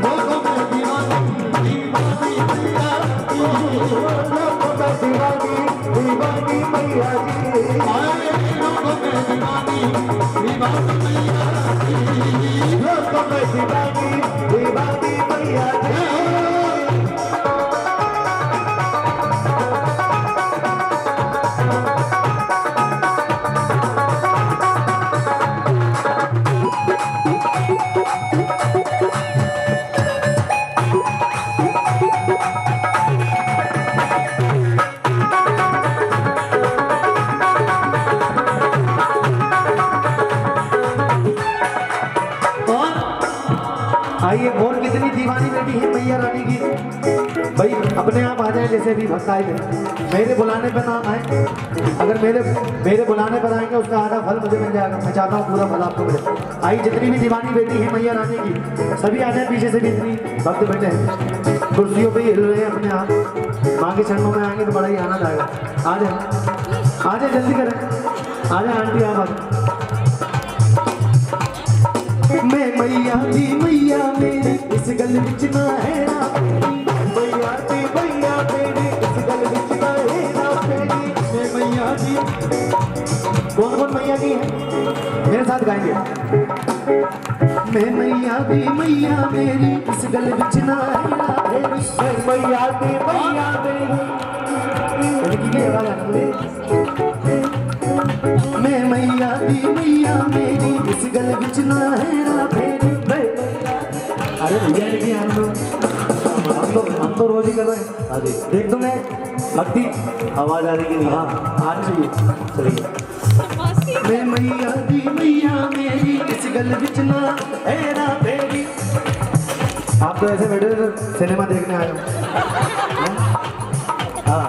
लोगों में दीवानी दीवानी मैया की लोगों में दीवानी दीवानी मैया जी लोगों में दीवानी दीवानी मैया जी लोगों में दीवानी दीवानी मैया जी। आइए और कितनी दीवानी बेटी है मैया रानी की अपने आप आ जाए जैसे भी भक्त आए थे। मेरे बुलाने पर ना आए, अगर मेरे बुलाने पर आएंगे उसका आधा फल मुझे मिल जाएगा। मैं चाहता हूँ पूरा फल आपको मिले। आई जितनी भी दीवानी बेटी है मैया रानी की, सभी आ जाए, पीछे से भी इतनी भक्त बैठे हैं, कुर्सियों पे हिल रहे हैं अपने आप। माँ के चरणों में आएंगे तो बड़ा ही आनंद आएगा। आ जाए जल्दी करें, आ जाए आंटी आप। मैं मैया दी मैया मेरी इस गल विच ना है ना, मैया दी मैया मेरी इस गल विच ना है ना मेरी। मैं मैया दी, कौन कौन मैया की है मेरे साथ गाएंगे। मैं मैया दी मैया मेरी इस गल विच ना है ना मेरी। मैं मैया दी मैया मेरी, मैं मैया दी मैया मेरी इस गल विच ना है ना फेरी। अरे भैया लेकिन हम तो रोज ही कर रहे हैं। हाँ जी, देख तो मैं भक्ति आवाज आ रही कि नहीं। हाँ आ चाहिए, चलिए। मैं मैया दी मैया मेरी इस गल विच ना है ना फेरी। आप तो ऐसे बैठे सिनेमा देखने आए हो। हाँ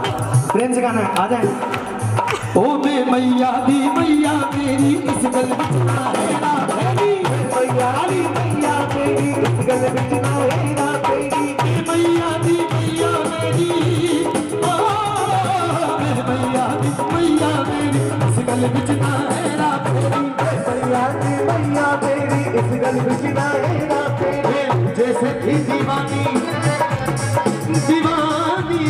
प्रेम से गाना है, आ जाए। ओ मैं मैया दी मैया मेरी इस गल विच ना है ना फेरी। मैया दी मैया मेरी इस गल विच ना है ना फेरी। मैया दी मैया मेरी, ओ मैया दी मैया मेरी इस गल विच ना है ना फेरी। मैया दी मैया मेरी इस गल विच ना है ना फेरी। जैसे थी दीवानी दीवानी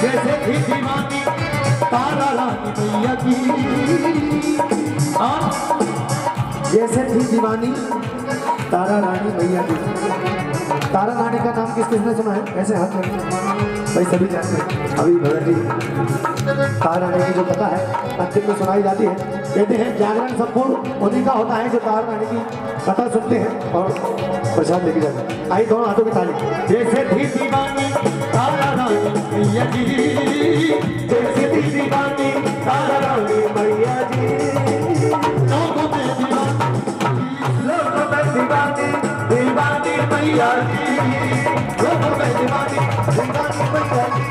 जैसे थी दीवानी तारा रानी मैया की। जैसे थी दीवानी तारा रानी मैया की। तारा रानी का नाम किस किसने सुना है? ऐसे हाथ में भाई सभी जानते हैं। अभी भगत जी तारा रानी की जो कथा है अंतिम में सुनाई जाती है। कहते हैं जागरण संपूर्ण उन्हीं का होता है जो तारा रानी की कथा सुनते हैं और प्रसाद लेके जाते हैं। आई दोनों हाथों की ताली। जैसे थी दीवानी तारा रानी मैया जी, जैसे थी दीवानी तारा रानी मैया जी। लोगों में दीवानी दीवानी मैया जी। लोगों में दीवानी दीवानी मैया जी।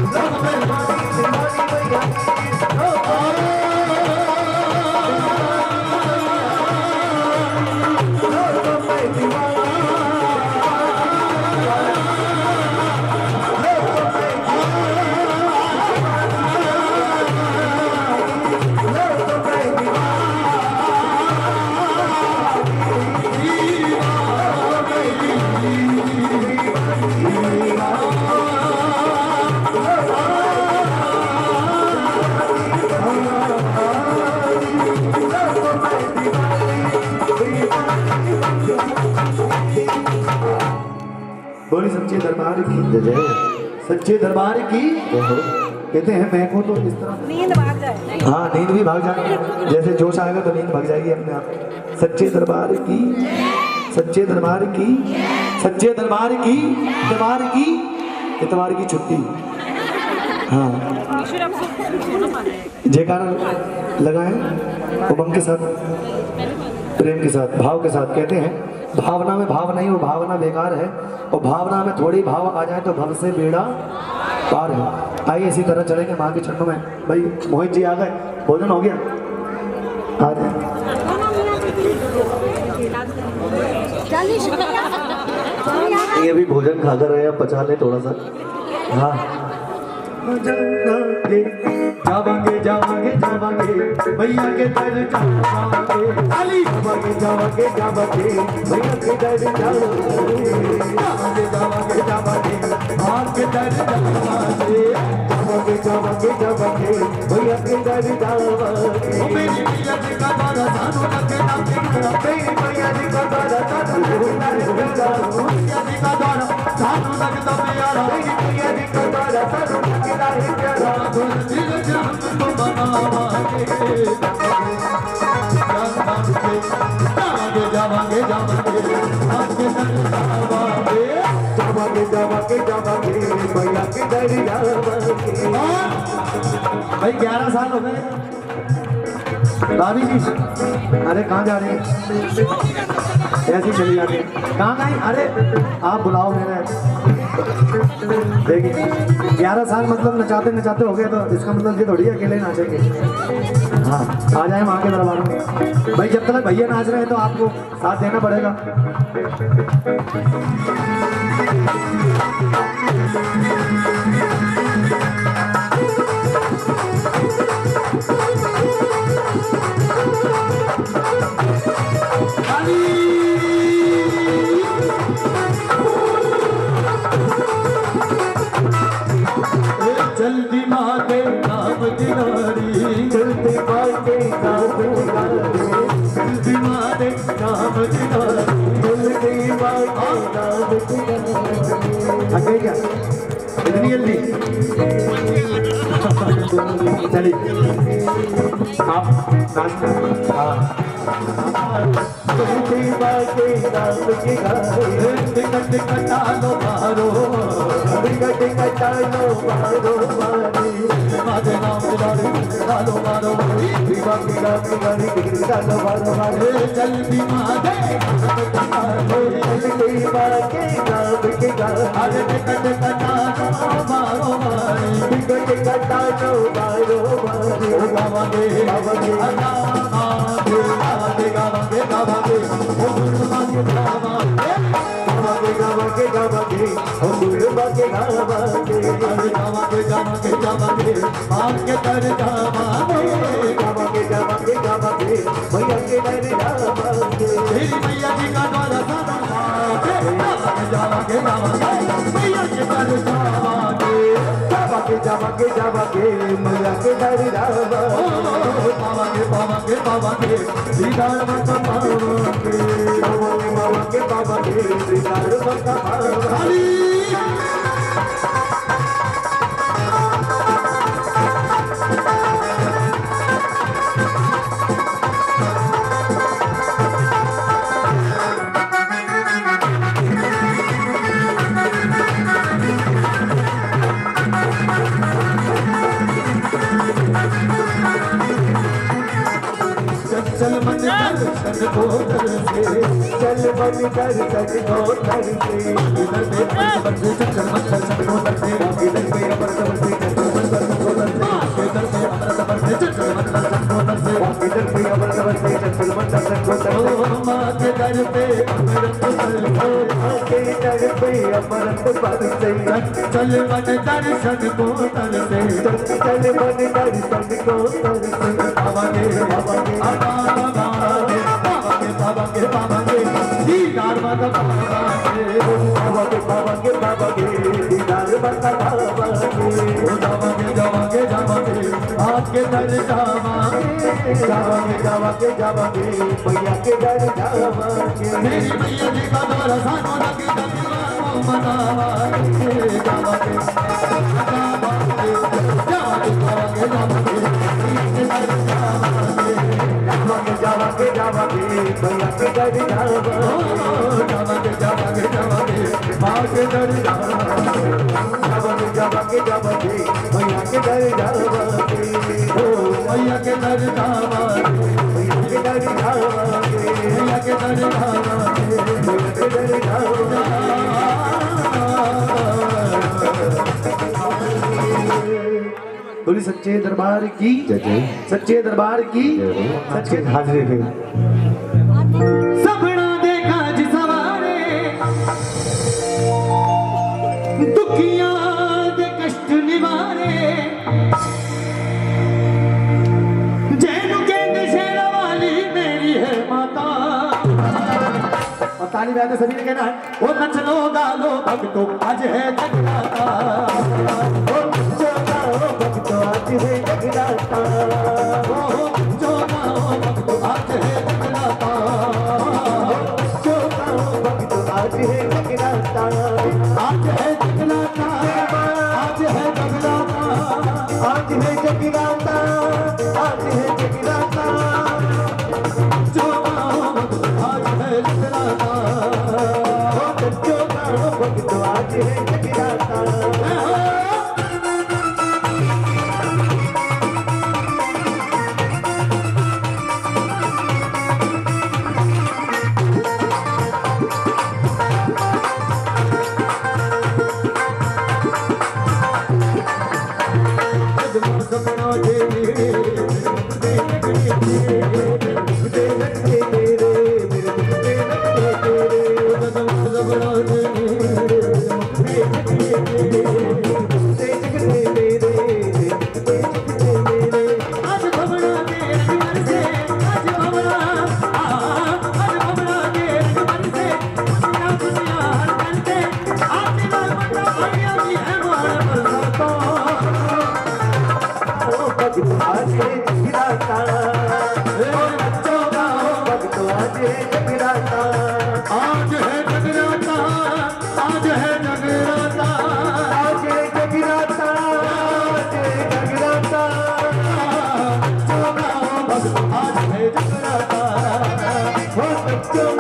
लोगों में दीवानी दीवानी मैया जी। बोली सच्चे दरबार की जय, सच्चे दरबार की। कहते हैं मैं को तो इस तरह नींद भाग जाए। हाँ नींद भी भाग जाए, जैसे जोश आएगा तो नींद भाग जाएगी अपने आप। सच्चे दरबार की, सच्चे दरबार की, सच्चे दरबार की, इतवार की, इतवार की छुट्टी। हाँ जयकारा लगाएं उमंग के साथ, प्रेम के साथ, भाव के साथ। कहते हैं भावना में भाव नहीं, वो भावना बेकार है, और भावना में थोड़ी भाव आ जाए तो भव से बेड़ा पार है। आइए इसी तरह चलेंगे माँ के चरणों में। भाई मोहित जी आ गए, भोजन हो गया, आ जाए। ये भी भोजन खाकर रहे हैं, पचा ले थोड़ा सा। हाँ जावांगे जावांगे जावांगे भैया के दर जावांगे, जावांगे जावांगे जावांगे भैया के दर जावांगे, जावांगे जावांगे जावांगे माँ के दर जावांगे, जावांगे जावांगे जावांगे भैया के दर जावांगे। मेरी भैया जी का द्वारा सानू लगे नाके, मेरी भैया जी का द्वारा सानू लगे नाके, भैया जी का द्वारा सानू लगता प्यारा, मेरी भैया जी का द्वारा सानू लगे नाके प्यारा। दिल जान को बनावांगे, जावांगे जावांगे जावांगे आपके दर जावांगे, जावांगे जावांगे जावांगे भैया के दर जावांगे। भाई 11 साल हो गए भाभी जी, अरे कहाँ जा रहे हैं? ऐसी चली जाती है। कहाँ कहीं अरे आप बुलाओ मेरे देखिए 11 साल मतलब नचाते नचाते हो गए तो इसका मतलब ये थोड़ी अकेले नाचेंगे। हाँ आ जाए वहाँ के दरबार में भाई, जब तक भैया नाच रहे हैं तो आपको साथ देना पड़ेगा। जल्दी मांगे नाम दिनारी, जल्दी मांगे नाम दिनारी, जल्दी मांगे नाम दिनारी, जल्दी मांगे नाम दिनारी। अकेले क्या इतनी जल्दी चलिए आप नाचना। जल्दी मांगे नाम दिनारी, टिकट कटालो मारो, टिकट कटालो मारो मारे, मारे नाम दिनारी डालो मारो, दीवा की गाड़ी डालो मारो मारे। जल्दी मांगे जल्दी मांगे नाम के गारे, टिकट कटालो मारो मारे, टिकट कटालो मारो मारे। गावांगे गावांगे गावांगे गावांगे गावांगे ओ गुरबांगे गावांगे गावांगे गावांगे ओ गुरबांगे गावांगे गावांगे गावांगे गावांगे आपके दर गावांगे गावांगे गावांगे गावांगे भैया के दर गावांगे, तेरी मैया जी का द्वारा सारा जावांगे गावांगे भैया के दर गावांगे, जावांगे जावांगे जावांगे मैया के दर गावांगे, पावांगे पावांगे दीदार मत पावांगे, पावांगे पावांगे दीदार मत पावांगे। चल मन दर्शन को दर से, चल मन दर्शन को दर से, इधर पे अमर से चल मन दर्शन को दर से, इधर पे अमर से चल मन दर्शन को दर से, इधर पे अमर से चल मन दर्शन को दर से, इधर पे अमर से चल मन दर्शन को दर से। माँ के दर पे अमृत पर से, माँ के दर पे अमृत पर से, चल मन दर्शन को दर से, चल मन दर्शन को दर से। आवागे आवागे बाबागे बाबागे दीदार माता बाबागे, बाबागे बाबागे बाबागे दीदार माता बाबागे, जावागे जावागे जावागे आपके दर जावागे, जावागे जावागे जावागे भैया के दर जावागे, मेरी मैया जी का द्वारा सानो लगी दीवानो मनावागे, जावागे जावागे जावागे जावागे जावागे जावागे जावागे भैया के दर जावागे, जावागे जावागे जावागे माँ के दर जावागे, जावागे जावागे भैया के दर जावागे, ओ भैया के दर जावागे, भैया के दर जावागे, भैया के दर जावागे, भैया के दर जावागे। बोली सच्चे दरबार की जय, सच्चे दरबार की सच्चे हाजिरी पे सबना देखा जी सवारे, दुखियां दे कष्ट निवारे, जैनु कहते शेरा वाली मेरी है माता। और ताली बजाते सभी ने कहना है ओ नच लो गा लो भक्तों आज है जगराता, भक्तो आज है जगराता, जो गाओ भक्तो आज है जगराता, जो गाओ भक्तो आज है जगराता, आज है जगराता, आज है जगराता, आज है जगराता, आज है जगराता, जो गाओ भक्तो आज है जगराता, जो गाओ भक्तो आज है जगराता।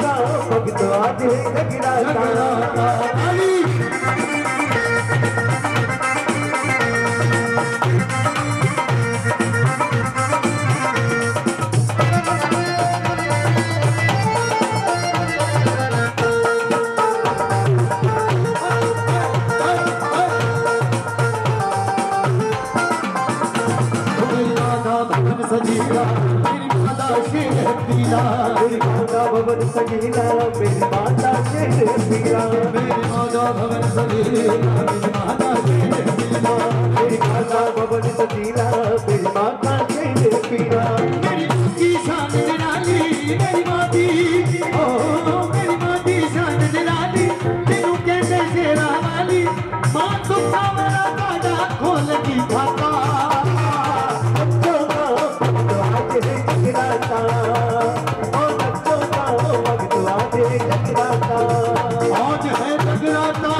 गाओ भक्त आज है जगराता सजीला मेरी माता शेर पीला मेरी माता भवन सजीला मेरी माता शेर पीला मेरी माता भवन सजीला मेरी माता शेर पीला मेरी माता भवन सजीला मेरी माता शेर पीला मेरी माँ की शान निराली मेरी माती ओ मेरी माँ की शान निराली तेनू कहते शेरा वाली माँ तू मेरा काटा खोल की खाता आज है जगराता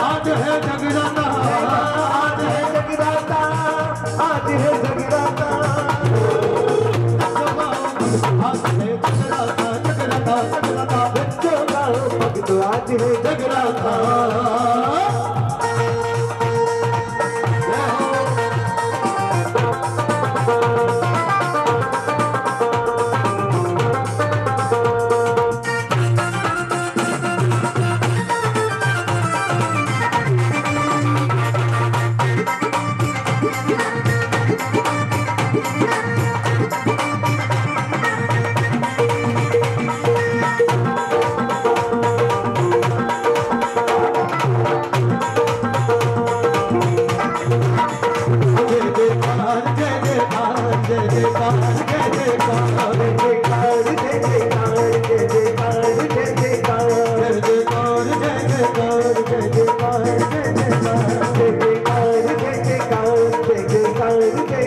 आज है जगराता आज है जगराता आज है जगराता आज है जगराता जगराता जगराता बच्चों का भक्त आज है जगराता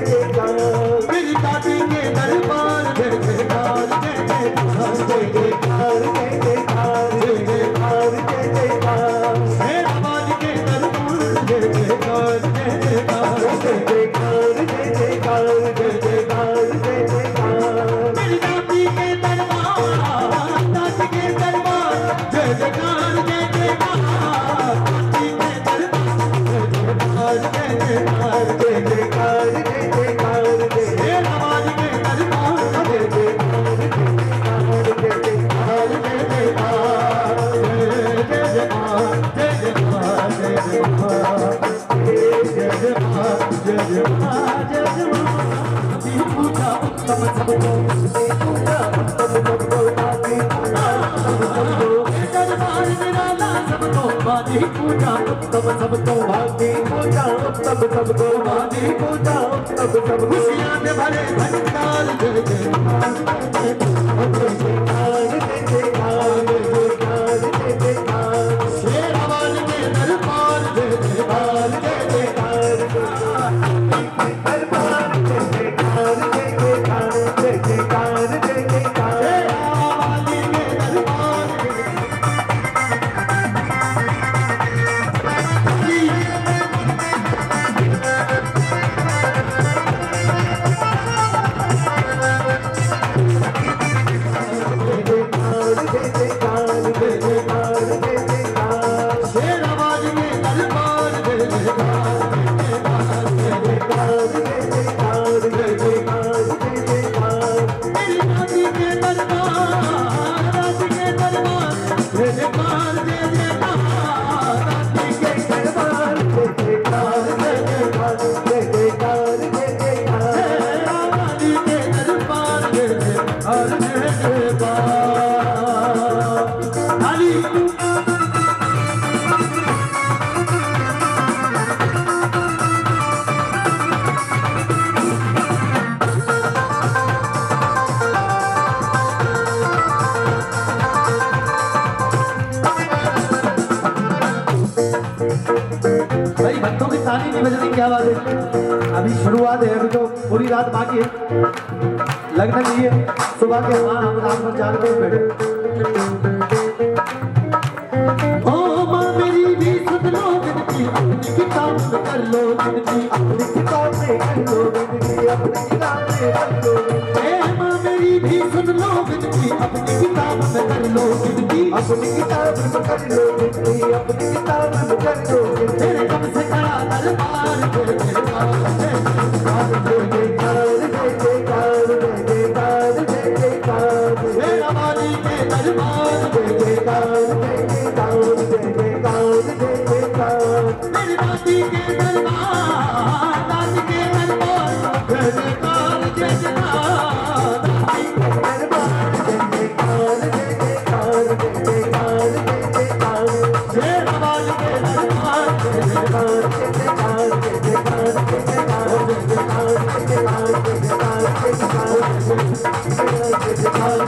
मेरी दादी के दरबार जय जयकार जय जयकार जय जयकार जय जयकार जय जयकार जय जयकार शेराबाद के दरबार जय जयकार जय जयकार जय जयकार जय जयकार जय जयकार जय जयकार मेरी दादी के दरबार दादी के दरबार जय जयकार जय जयकार दादी के दरबार जय जयकार जय जयकार जय जयकार शेराबाद के दरबार जय जयकार जय जयकार जय जयकार जय जयकार जय जयकार जय जयकार जय जयकार जय जयकार पूजा उत्तम सबको पूजा उत्तम सबको आदि दरबार निराला सबको आदि पूजा उत्तम सबको आदि पूजा उत्तम सबको आदि पूजा उत्तम सब खुशियां में भरे भंडार जय जयकार जय जयकार जय जयकार जय जयकार शेरावाल के दरबार जय जयकार जय जयकार दरबार जय जयकार जय जयकार जय जयकार जय जयकार शेरावाल के दरबार भाई भक्तों की ताली नहीं बजनी, क्या बात है? अभी शुरुआत है, अभी तो पूरी रात बाकी है, लगना चाहिए सुबह के हाँ हम रात में 4 बजे बैठे। ओ माँ मेरी भी सुन लो जिंदगी, अपनी किताब में कर लो जिंदगी, अपनी किताब में कर लो जिंदगी, अपनी किताब में कर लो। ए माँ मेरी भी सुन लो जिंदगी, अपनी किताब में कर लो लो गिनती, अपनी किताब में कर लो गिनती, अपनी किताब में कर लो गिनती। तेरे कब से खड़ा दरबार जय जयकार, जय जयकार, जय जयकार, जय जयकार, जय जयकार, मेरा वाली के दरबार जय जयकार, जय जयकार, जय जयकार, जय जयकार, मेरी दादी के दरबार, दादी के दरबार जय जयकार, जय जयकार, दादी के दरबार जय जयकार, जय जयकार, जय जयकार, जय जयकार, मेरा वाली के दरबार जय जयकार, जय जयकार, जय जयकार, जय जयकार, जय जयकार, जय जयकार, जय जयकार, जय जयकार, जय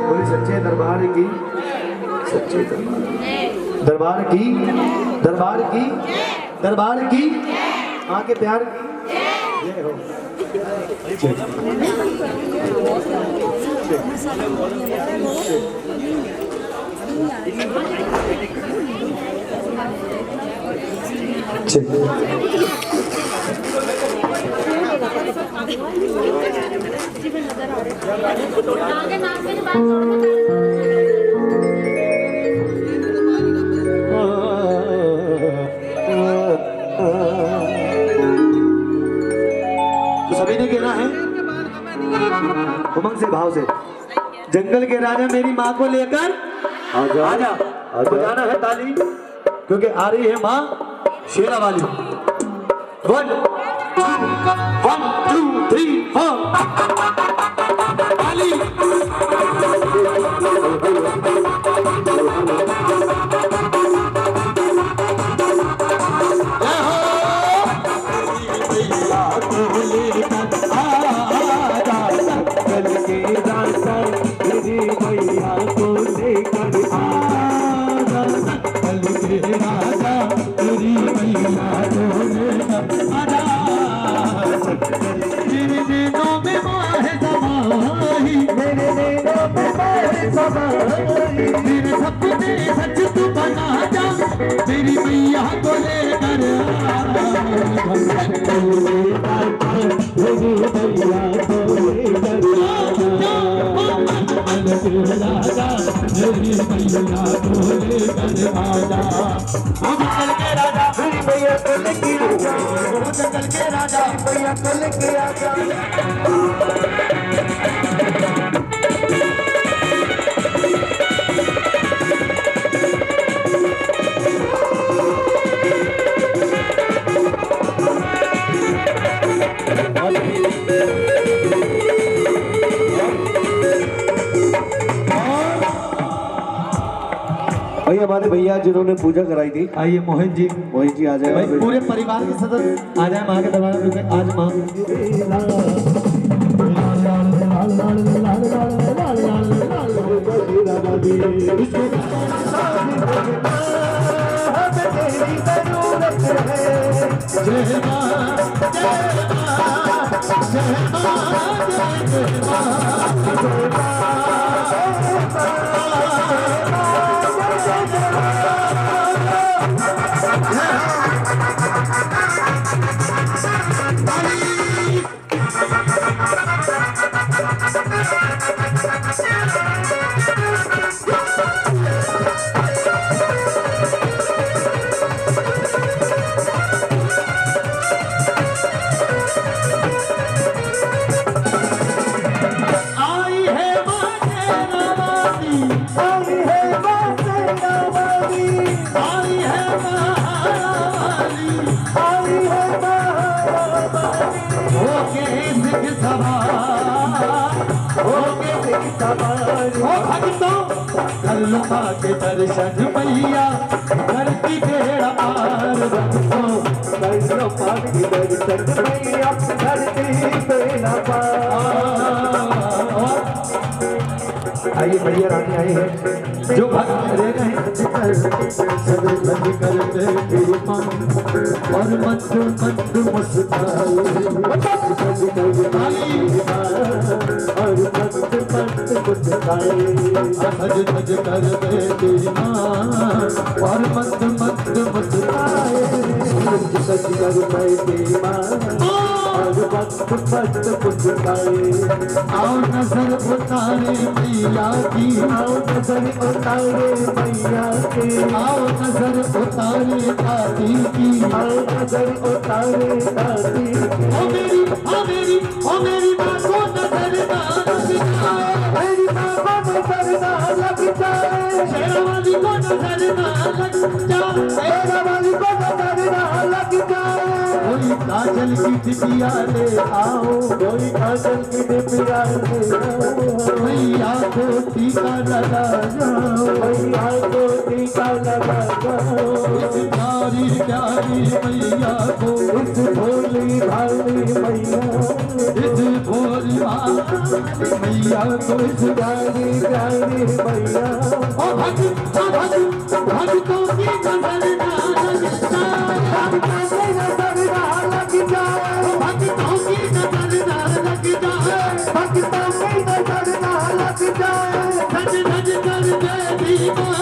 बोले सच्चे दरबार की, सच्चे दरबार की, दरबार की, दरबार की, माँ के प्यार की जय हो। तो सभी ने कहना है उमंग से, भाव से, जंगल के राजा मेरी माँ को लेकर आजा, आजा, बजाना है ताली क्योंकि आ रही है माँ शेरा वाली। 1 2 3 4 ताली। मेरे सपने सच तू बना जा, मेरी मैया को लेकर जंगल के राजा मेरी मैया को लेके आजा, जंगल के राजा मैया को लेके आजा। भाई हमारे भैया जिन्होंने पूजा कराई थी, आइए मोहित जी, मोहित जी आ जाए भाई, पूरे परिवार के सदस्य आ जाए माँ के दरबार में। आज माँ लता के दर्शन मैया धरती बेड़ा पार रखो, लता के दर्शन मैया धरती बेड़ा पार। आइए बढ़िया रानी आई है, जो भक्त रह गए धज कर सज धज कर बैठे माँ और मंद मंद मुस्काए सज कर बैठे माँ और मंद मंद मुस्काए सज धज कर बैठे माँ और मंद मंद मुस्काए सज कर बैठे माँ और मंद मंद मुस्काए आओ नजर उतारे मैया की आओ नजर उतारे मैया की आओ नजर उतारे दादी की आओ नजर उतारे दादी ओ मेरी माँ को नजर ना लग जाए मेरी माँ को नजर ना लग जाए शेरावाली को नजर ना लग जाए शेरावाली को नजर ना लग जाए कोई काजल की टिपिया ले आओ कोई काजल की टिपिया ले आओ मैया को टीका लगा जाओ मैया को टीका लगा जाओ इस प्यारी प्यारी मैया को इस भोली भाली मैया इस भोली भाली मैया को इस प्यारी प्यारी मैया ओ भक्तों की नजर ना लग जाए भक्तों की नजर ना लग जाए भक्तों की नजर ना लग जाए भक्तों की नजर ना लग जाए धज धज कर देवी माँ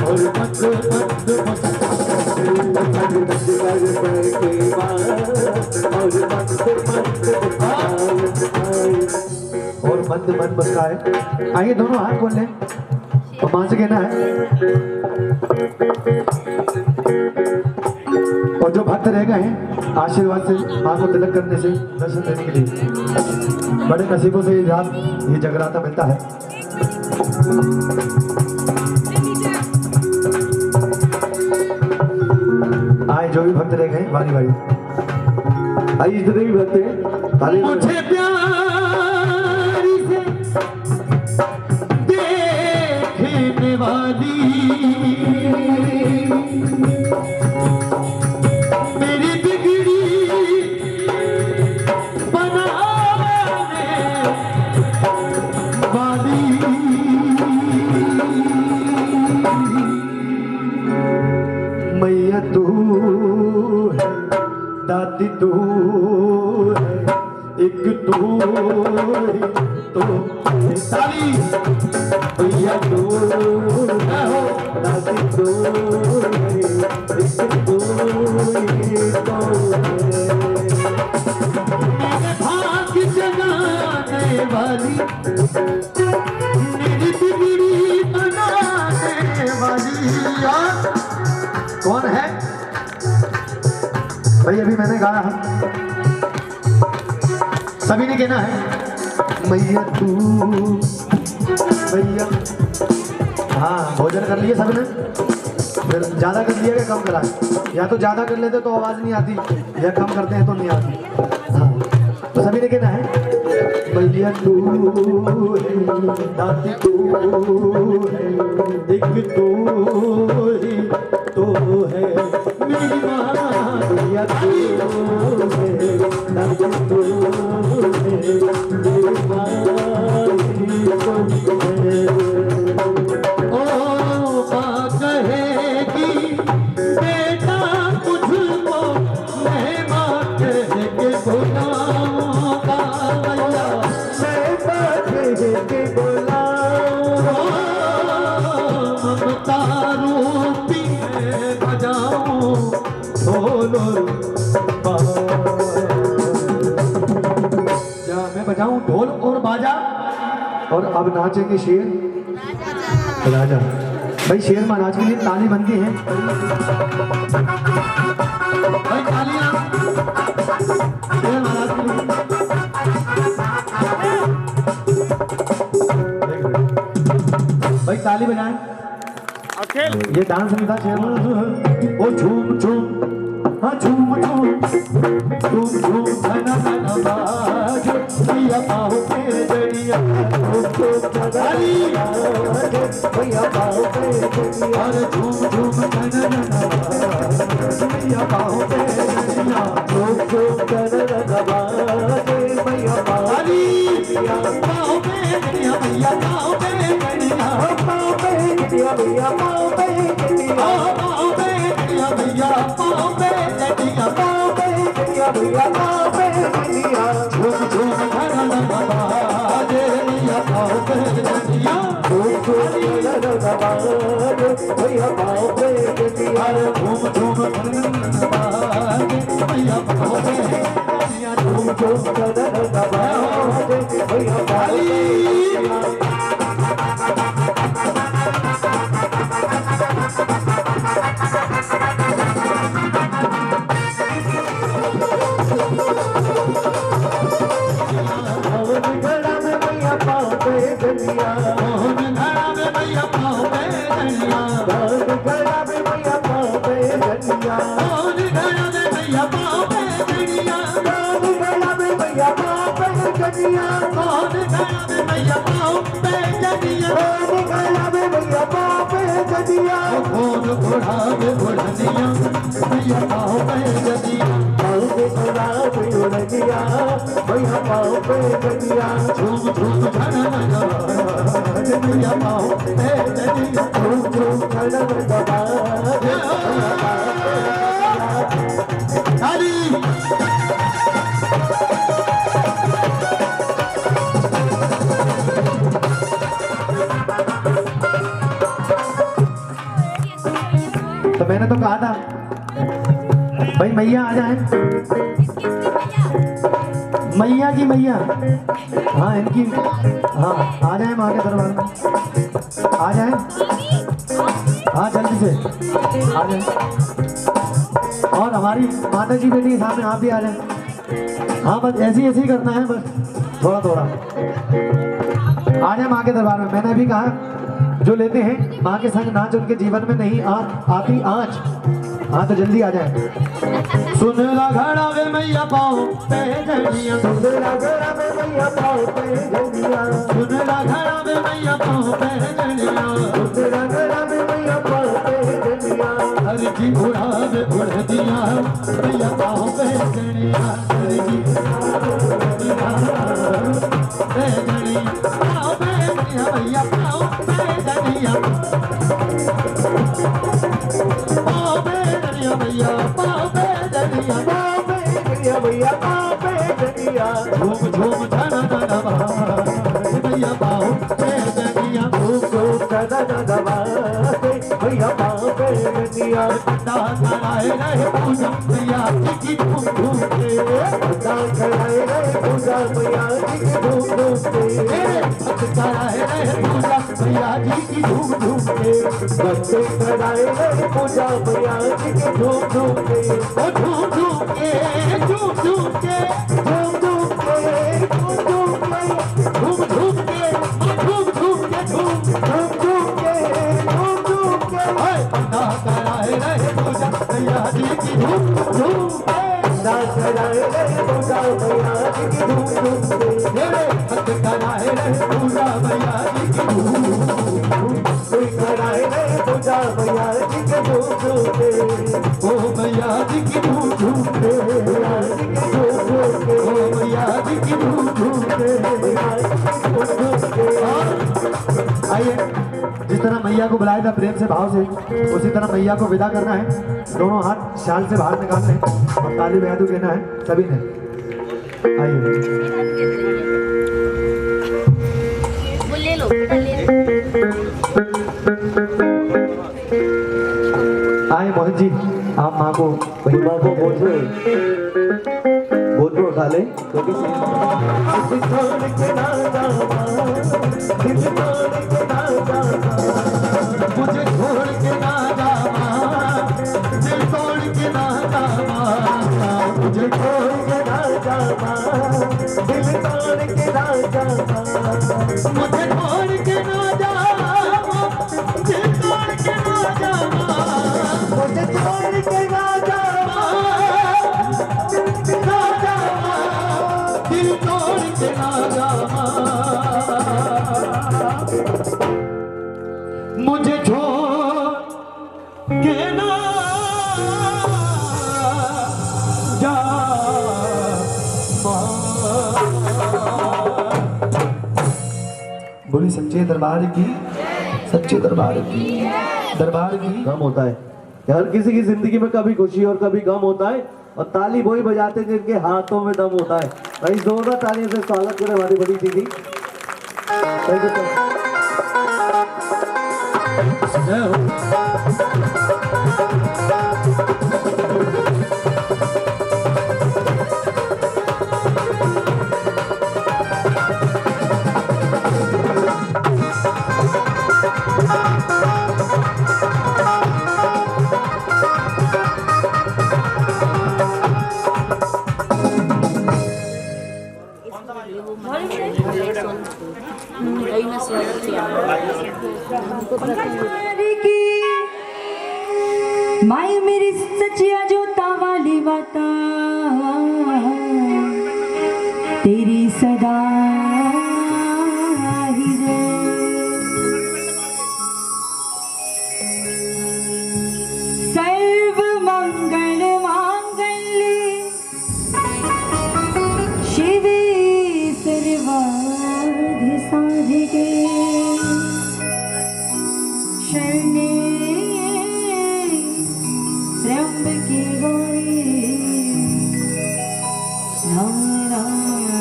और मंद मंद मुस्काए धज धज कर बैठे माँ और मंद मंद मुस्काए और मंद मंद मुस्काए। आइए दोनों हाथ खोल लें और माँ से कहना है और जो भक्त रह गए हैं आशीर्वाद से माँ को तिलक करने से दर्शन देने के लिए बड़े नसीबों से ये रात ये जगराता मिलता है। आए जो भी भक्त रह गए बारी बारी आइए जितने भी भक्त हैं ताली मुझे प्यारी से देखने वाली मेरी बिगड़ी बनाने वाली मैया तू है दादी तू है एक तू ही तो सारी मैया तू है हो दादी तू है एक तू ही तो मेरे भाग्य जगाने वाली मेरी बिगड़ी बनाने वाली कौन है भाई? अभी मैंने गाया है सभी ने कहना है मैया तू मैया। हाँ भोजन कर लिए सबने फिर ज्यादा कर लिया कि कम करा या तो ज्यादा कर लेते तो आवाज नहीं आती या कम करते हैं तो नहीं आती। हाँ तो सभी ने कहना है मैया तू है दादी तू है एक तू ही तो है मेरी माँ मैया तू है दादी तू है मेरी माँ ही तो है। ओ माँ कहेगी बेटा मुझको मैं माँ कह के बुलाऊंगा मैया मैं माँ कह के बुलाऊंगा ममता रूपी मैं बजाऊं ढोल क्या मैं बजाऊं ढोल और बाजा। और अब नाचेंगे शेर राजा। भाई शेर महाराज के लिए ताली बनती है भाई तालियां शेर महाराज के लिए। भाई ताली बजाएं। ये डांस नहीं था शेर महाराज। ओ झूम झूम हाँ झूम झूम झूम झूम धना धना बाज भैया पाओ के जड़िया भैया पाओ के जड़िया और झूम झूम धना धना बाज भैया पाओ के जड़िया झूम झूम धना धना बाज भैया पाओ पाओ के जड़िया भैया पाओ के जड़िया पाओ के जड़िया भैया पाओ के भैया पाँव पे जनिया झूम झूम धड़न बाजे मैया पाँव पे जनिया झूम झूम धड़न बाजे भैया पाँव पे जनिया झूम झूम धड़न बाजे भैया पाँव पे जनिया झूम झूम धड़न बाजे भैया पाँव पे जनिया भैया पाँव पे जनिया झूम झूम धड़न बाजे भैया पाँव पे जनिया झूम झूम धड़न बाजे भैया पाँव पे जनिया तो मैंने तो कहा था भाई मैया आ जाए मैया की मैया हाँ इनकी हाँ आ जाए माँ के दरबार में आ जाए हाँ जल्दी से आ जाए और हमारी माता जी बेटी के सामने आप भी आ जाए हाँ बस ऐसे ही करना है बस थोड़ा थोड़ा आ जाए माँ के दरबार में। मैंने भी कहा जो लेते हैं माँ के संग नाच उनके जीवन में नहीं आती आँच। हाँ तो जल्दी आ जाए। सुनला घड़ा में मैया पाँव पे जनिया सुनला घड़ा में मैया पाँव पे जनिया सुनला घड़ा में मैया पाँव पे जनिया सुनला घड़ा में मैया पाँव पे जनिया हर की बुढ़ा में बुढ़ दिया मैया पाँव पे जनिया हर की पे जनिया पाँव पे जनिया मैया पाँव पे जनिया पाँव पे जनिया मैया पाँव पे जनिया पाँव पे जनिया मैया पाँव पे जनिया झूम झूम धड़न बाजे भैया पाँव पे जनिया झूम झूम धड़न बाजे भैया पाँव पे जनिया डांस कराए रहे पूजा मैया की झूम झूम के डांस कराए रहे पूजा मैया की झूम झूम के भक्त कराए रहे पूजा मैया की झूम झूम के भक्त कराए रहे पूजा मैया की झूम झूम के झूम झूम के झूम झूम के झूम झूम के झूम झूम के झूम झूम के झूम झूम के झूम झूम के झूम झूम के डांस कराए रहे पूजा मैया की झूम झूम के डांस कराए रहे पूजा मैया की झूम झूम के भक्त कराए रहे पूजा मैया की झूम कराए रहे पूजा मैया की झूम झूम के ओ मैया जी की झूम झूम के मैया जी की झूम झूम के ओ मैया जी की झूम झूम के मैया जी की झूम झूम के। आइए जिस तरह मैया को बुलाया था प्रेम से भाव से उसी तरह मैया को विदा करना है। दोनों हाथ शाल से बाहर निकालने हैं और ताली बजा देना है सभी ने। आइए आए मोहन जी आप माँ को वही माँ को गोद में उठा ले क्योंकि मुझे छोड़ के ना जा दिल तोड़ के ना जा मुझे छोड़ के ना जा दिल तोड़ के ना जा मुझे छोड़ के ना जा दिल तोड़ के ना जा मुझे छोड़ के ना जा दिल तोड़ के ना जा मुझे छोड़ के ना जा बोली सच्चे दरबार की सच्चे दरबार की गम होता है हर किसी की जिंदगी में कभी खुशी और कभी गम होता है और ताली वही बजाते हैं जिनके हाथों में दम होता है। भाई जोरदार तालियों से स्वागत करें हमारी बड़ी दीदी। थैंक यू माई मेरी सचिया जोता वाली बाता तेरी सदा ही जय। सर्व मंगल मांगल्ये शिवे सर्वार्थ साधिके शरणे त्र्यंबके गौरी नारायणी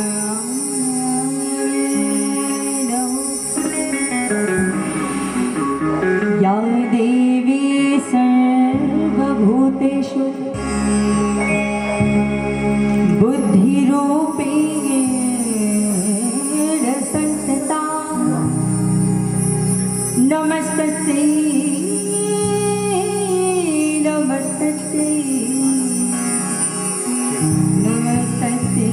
नमोस्तुते। या देवी सर्वभूतेषु बुद्धिरूपेण संस्थिता नमस्तस्यै नमस्तस्यै नमस्तस्यै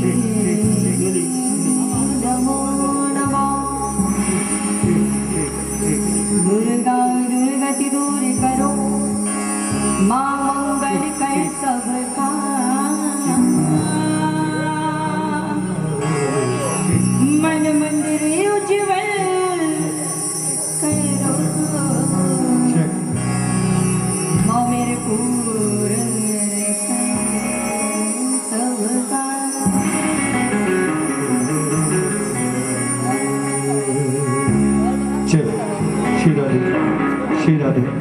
नमो नमः। दुर्गा दुर्गति दूर करो माँ मंगल कर सबका। मन मंदिर उज्जवल करो माँ मेरे पूर्ण सबका।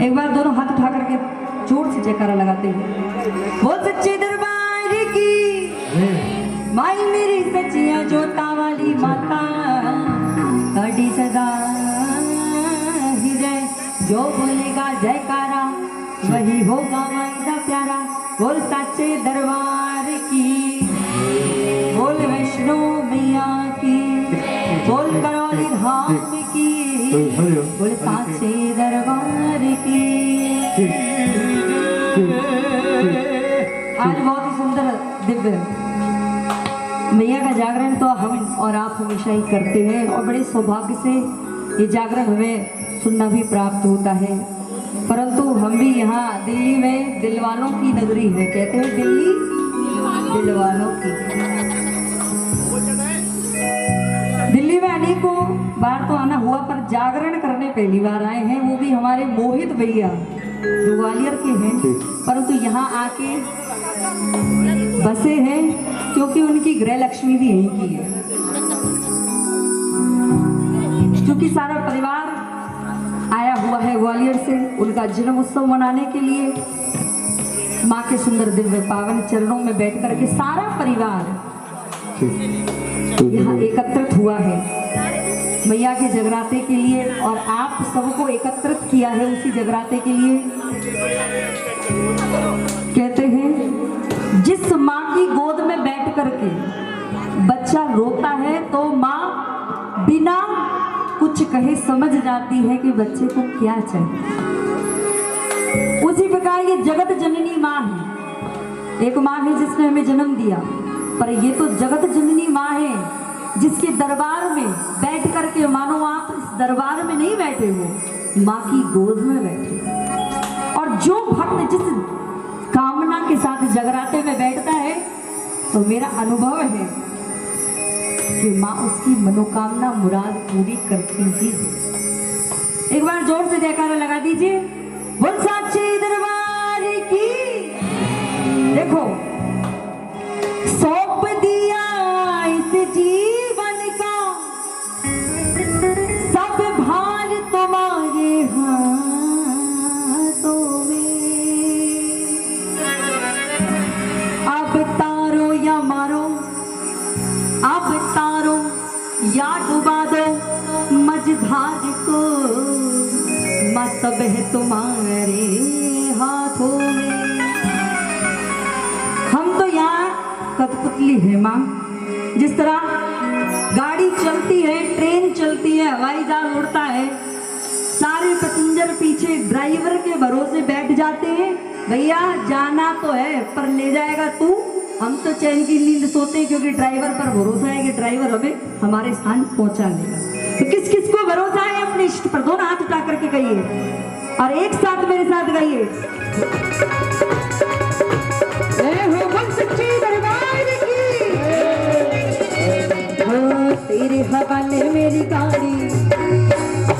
एक बार दोनों हाथ उठा करके जोर से जयकारा लगाते हैं। बोल सच्चे दरबार की माई मेरी सचिया जोता वाली माता कड़ी सदा ही जय। जो बोलेगा जयकारा वही होगा माई का प्यारा। बोल सच्चे दरबार की बोल वैष्णो मैया की बोल करौली धाम की बोल साचे दरबार की। आज बहुत ही सुंदर दिव्य मैया का जागरण तो हम और आप हमेशा ही करते हैं और बड़े सौभाग्य से ये जागरण हमें सुनना भी प्राप्त होता है। परंतु हम भी यहाँ दिल्ली में दिलवालों की नगरी है, कहते हैं दिल्ली दिलवालों की। दिल्ली में अनेकों बार तो आना हुआ पर जागरण करने पहली बार आए हैं, वो भी हमारे मोहित भैया जो ग्वालियर के हैं, परंतु यहाँ आके बसे हैं क्योंकि उनकी गृह लक्ष्मी भी यहीं की है। क्योंकि सारा परिवार आया हुआ है ग्वालियर से उनका जन्म उत्सव मनाने के लिए। माँ के सुंदर दिव्य पावन चरणों में बैठ करके सारा परिवार यहाँ एकत्रित हुआ है मैया के जगराते के लिए और आप सबको एकत्रित किया है उसी जगराते के लिए। कहते हैं जिस माँ की गोद में बैठ करके बच्चा रोता है तो माँ बिना कुछ कहे समझ जाती है कि बच्चे को क्या चाहिए। उसी प्रकार ये जगत जननी माँ है, एक माँ है जिसने हमें जन्म दिया, पर ये तो जगत जननी माँ है जिसके दरबार में बैठ करके मानो आप इस दरबार में नहीं बैठे हो, माँ की गोद में बैठे। और जो भक्त जिस कामना के साथ जगराते में बैठता है तो मेरा अनुभव है कि माँ उसकी मनोकामना मुराद पूरी करती ही है। एक बार जोर से जयकारा लगा दीजिए, बोल साचे दरबार की। देखो सौंप दिया इस जीवन का सब भार तुम्हारे हाथों में। अब या डुबा दो मझधार को, मतलब है तुम्हारे हाथों में। हम तो यहाँ कठपुतली है माँ। जिस तरह गाड़ी चलती है, ट्रेन चलती है, हवाई जहाज उड़ता है, सारे पैसेंजर पीछे ड्राइवर के भरोसे बैठ जाते हैं, भैया जाना तो है पर ले जाएगा तू। हम तो चैन की नींद सोते हैं क्योंकि ड्राइवर पर भरोसा है कि ड्राइवर हमें हमारे स्थान पहुंचा देगा। तो किस किस को भरोसा है अपने इष्ट पर? दोनों हाथ उठा करके कहिए और एक साथ मेरे साथ गाइए। तेरे हवाले मेरी गाड़ी,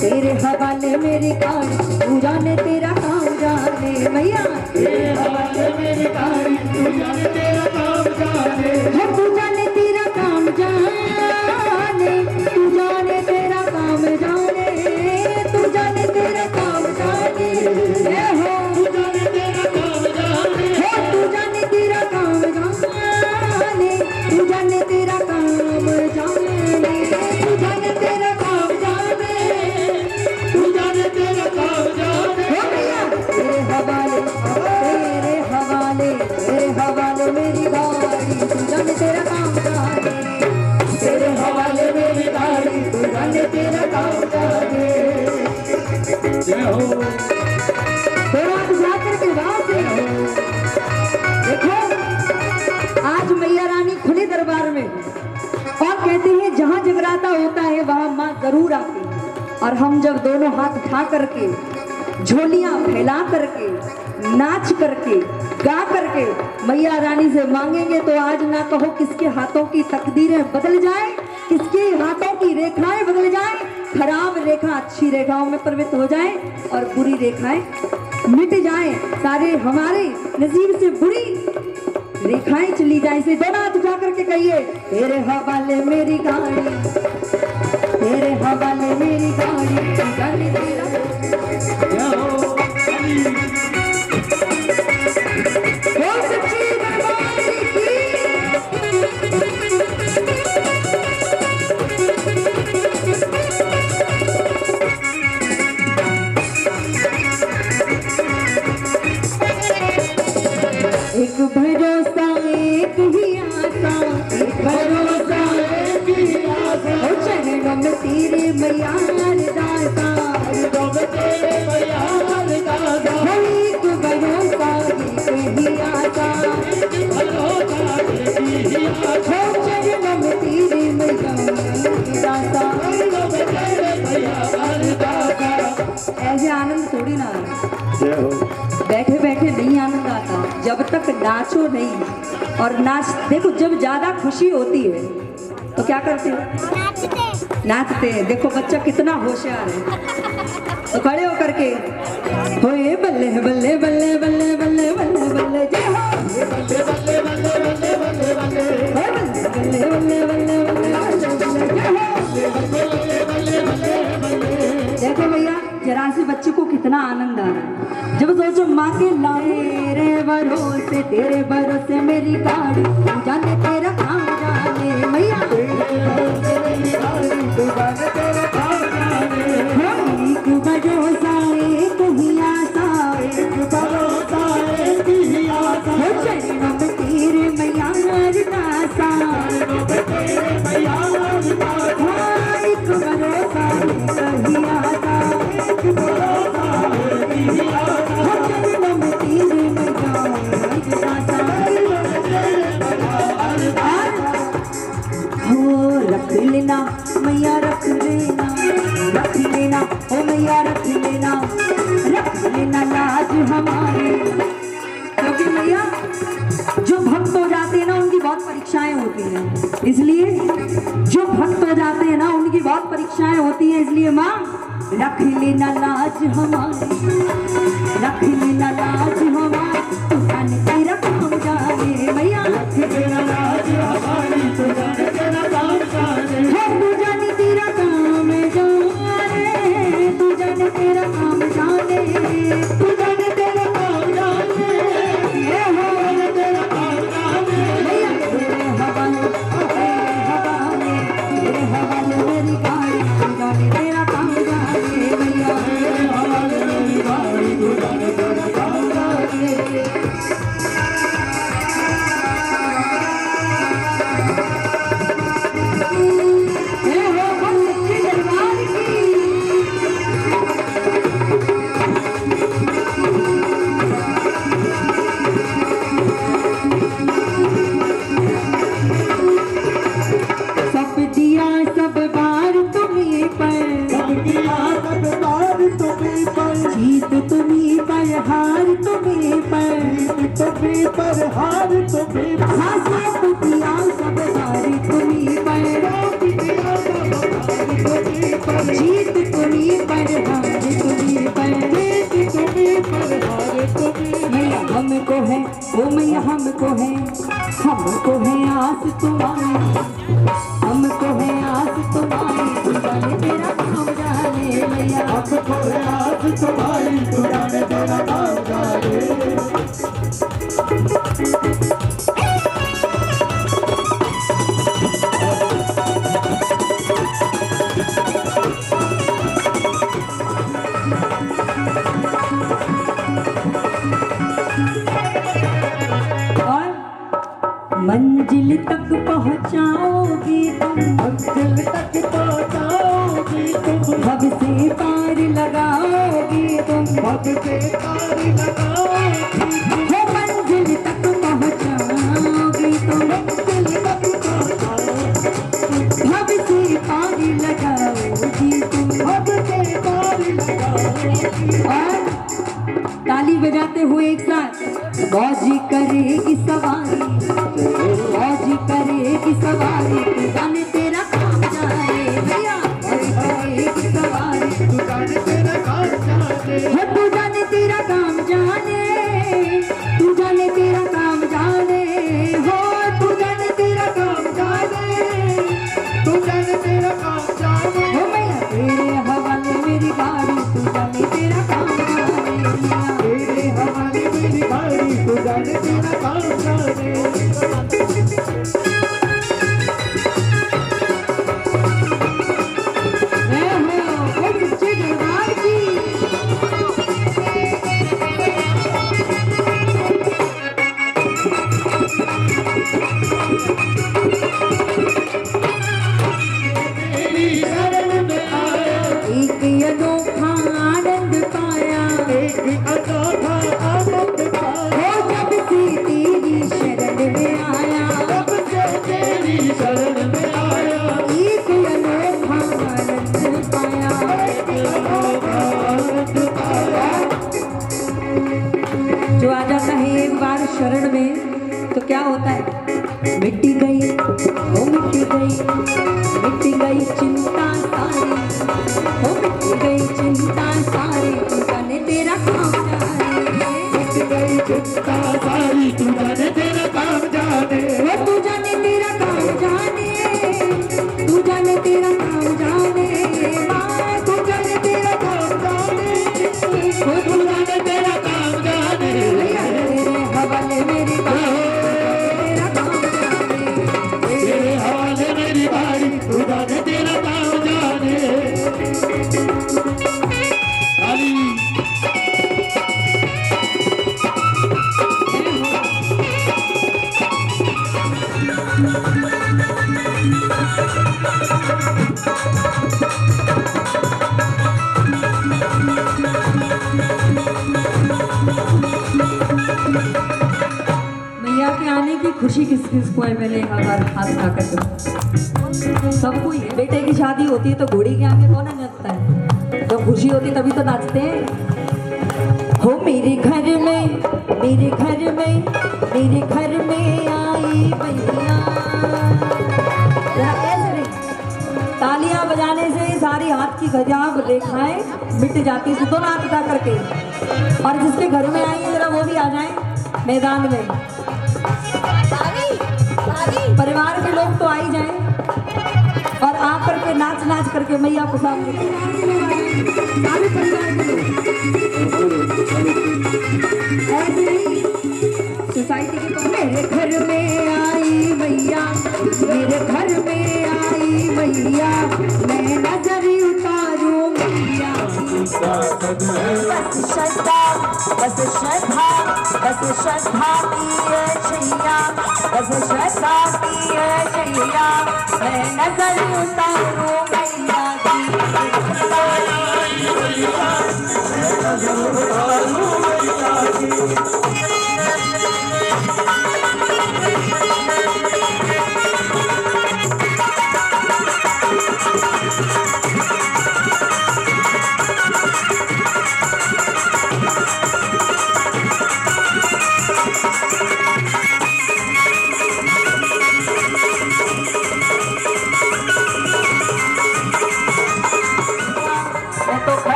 तेरे हवाले मेरी गाड़ी, तू जाने तेरा काम जाने मैया। तेरे हवाले मेरी गाड़ी, तू जाने तेरा काम जाने, तू जाने तेरा काम जाने, तू जाने तेरा काम जाने, तू जाने तेरा काम जाने, तू जाने तेरा काम जाने, तू जाने तेरा काम जाने, तू जाने तेरा काम जाने, तू जाने तेरा काम जाने, तू जाने तेरा काम जाने। तेरे हवाले, तेरे हवाले, तेरे हवाले मेरी गाड़ी, तू जाने तेरा काम जाने, तेरे हवाले मेरी गाड़ी, तू जाने तेरा काम जाने। तो आप जाकर के बात देखो, आज मैया रानी खुले दरबार में और कहते हैं जहाँ जगराता होता है वहाँ माँ जरूर आती है। और हम जब दोनों हाथ उठा करके, झोलियाँ फैला करके, नाच करके, गा करके मैया रानी से मांगेंगे तो आज ना कहो किसके हाथों की तकदीरें बदल जाए, किसके हाथों की रेखाएं बदल जाए, खराब रेखा अच्छी रेखाओं में परिवर्तित हो जाए और बुरी रेखाएं मिट जाए, सारे हमारे नसीब से बुरी रेखाएं चली जाए। इसे दोनों हाथ उठा करके कहिए, तेरे हवाले मेरी गाड़ी, तेरे हवाले मेरी गाड़ी, जाने तेरा सच्ची दरबार की। एक भरोसा एक ही आशा, एक भरोसा एक ही आशा, चरणों में तेरे मैया दाता, चरणों में तेरे मैया दाता, एक भरोसा एक ही आशा, एक भरोसा एक ही आशा, चरणों में तेरे मैया दाता, चरणों में तेरे मैया दाता। ऐसे आनंद थोड़ी ना बैठे बैठे नहीं आनंद आता, जब तक नाचो नहीं। और नाच देखो, जब ज्यादा खुशी होती है तो क्या करते हो? नाचते हैं। देखो बच्चा कितना होशियार है। तो खड़े होकर के होए बल्ले बल्ले बल्ले बल्ले बल्ले बल्ले बल्ले जय हो, बल्ले बल्ले बल्ले बल्ले बल्ले बल्ले बल्ले बल्ले बल्ले बल्ले। देखो भैया जरा से बच्चे को कितना आनंद आ रहा है जब सोचो माँ के लाए तेरे भरोसे मेरी गाड़ी, तू जाने तेरा काम जाने मैया, तेरे भरोसे मेरी गाड़ी, तू जाने तेरा काम जाने। एक भरोसा एक ही आशा, एक भरोसा एक ही आशा, चरणों में तेरे मैया दासा, चरणों में तेरे मैया दासा, एक भरोसा एक ही आशा, एक भरोसा एक ही आशा, चरणों में तेरे रख लेना मैया, रख लेना, रख लेना ओ मैया, रख लेना, रख लेना लाज हमारी। क्योंकि मैया जो भक्त हो जाते हैं ना उनकी बहुत परीक्षाएं होती हैं, इसलिए जो भक्त हो जाते हैं ना उनकी बहुत परीक्षाएं होती हैं, इसलिए माँ रख लेना लाज हमारी, रख लेना लाज हमारी, तू जाने तेरा काम जाने मैया, रख लेना लाज हमारी, तू जाने तेरा काम जाने, तू जाने तेरा काम जाने, तू जाने तेरा काम जाने, तू जाने तेरा काम जाने, ये हो तेरा काम जाने मैया, तेरे हवाले, तेरे हवाले, तेरे हवाले हमको है आस तुम्हारी, हमको है आस तुम्हारी, तू जाने तेरा काम जाने मैया। हमको है आस तुम्हारी, तू जाने तेरा काम जाने। मंजिल तक पहुँचाओगी तुम, मंजिल तक पहुँचाओगी तुम, भव से पार लगाओगी तुम, भव से पार लगाओगी तुम, हो मंजिल तक पहुँचाओगी तुम, मंजिल तक पहुँचाओगी, भव से पार लगाओगी तुम, भव से पार लगाओगी। और ताली बजाते हुए एक साथ, मौजी करेगी सवारी, मौजी करेगी सवारी, तू जाने तेरा काम जाने भैया। मौजी करेगी सवारी, तू जाने तेरा काम जाने, हो तू जाने तेरा काम जाने, तू जाने तेरा काम जाने, हो तू जाने तेरा काम जाने, तू जाने तेरा काम जाने। हो मैया तेरे हवाले मेरी गाड़ी, तू जाने तेरा काम जाने मैया। तेरे हवाले मेरी गाड़ी, तू जाने तेरा काम जाने। जय हो जय सच्चे दरबार की। तेरी शरण में आया, एक अनोखा आनंद पाया, एक अनोखा आनंद पाया, हो जब से तेरी शरण में आया, तब से तेरी शरण में आया, एक अनोखा आनंद पाया। अनोखा आनंद पाया। जो आ जाता है एक बार शरण में तो क्या होता है, मिट्टी गई वो मिट्टी गई चिंता सारी, वो मिट्टी गई चिंता सारी, तू जाने तेरा काम जाने, मिट गई चिंता सारी, तू जाने तेरा काम जाने। वो तू जाने तेरा काम जाने, तू जाने तेरा काम जाने, माँ तू जाने तेरा काम जाने, वो तू जाने तेरा काम जाने, तेरे हवाले मेरी गाड़ी, तेरा काम जाने। तेरे हवाले मेरी गाड़ी, तू जाने तेरा काम जाने। ताली। मैया के आने की खुशी किस किस को है, मैंने हर हाथ उठा कर सबको ही है। बेटे की शादी होती है तो घोड़ी के आगे कौन नाचता है, जब खुशी होती है तभी तो नाचते हैं। हो मेरे घर में, मेरे घर में, मेरे घर में आई मैया। जरा ऐसे नहीं, तालियां बजाने से सारी हाथ की गजाब रेखाएं मिट जाती है, दोनों हाथ उठा करके। और जिसके घर में आई है जरा वो भी आ जाए मैदान में। परिवार के लोग तो आ ही जाएं और आकर के नाच नाच करके मैया को सामने सारे परिवार के लोग ऐसे ही सोसाइटी के। मेरे घर में आई मैया, मेरे घर में आई मैया, मैं नजर उतारूं मैया। बस श्रद्धा, बस श्रद्धा, बस श्रद्धा की है छैया, बस श्रद्धा की है छैया, मैं नजर उतारूं मैया की।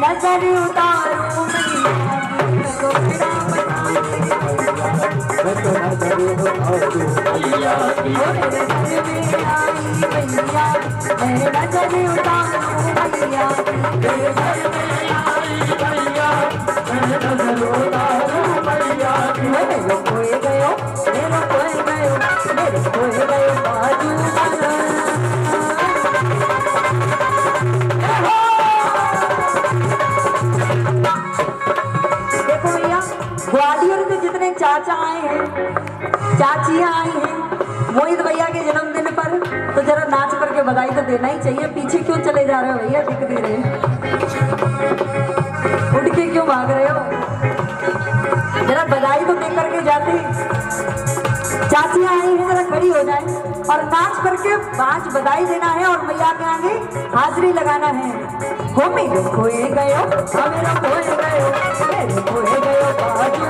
नजर उतारूं मैया, तो खड़ा बना ग्वालियर से जितने चाचा आए हैं, चाचियां आई हैं मोहित भैया के जन्मदिन पर, तो जरा नाच करके बधाई तो देना ही चाहिए। पीछे क्यों चले जा रहे हो भैया, दिख नहीं रहे, उठ के क्यों भाग रहे हो? जरा बधाई तो दे करके जाते। चाचियां आई हैं, जरा खड़ी हो जाए और नाच करके 5 बधाई देना है और भैया के आगे हाजिरी लगाना है। हो मेरे खोए गयो, मेरा खोए गयो, मेरे खोए गयो बाजू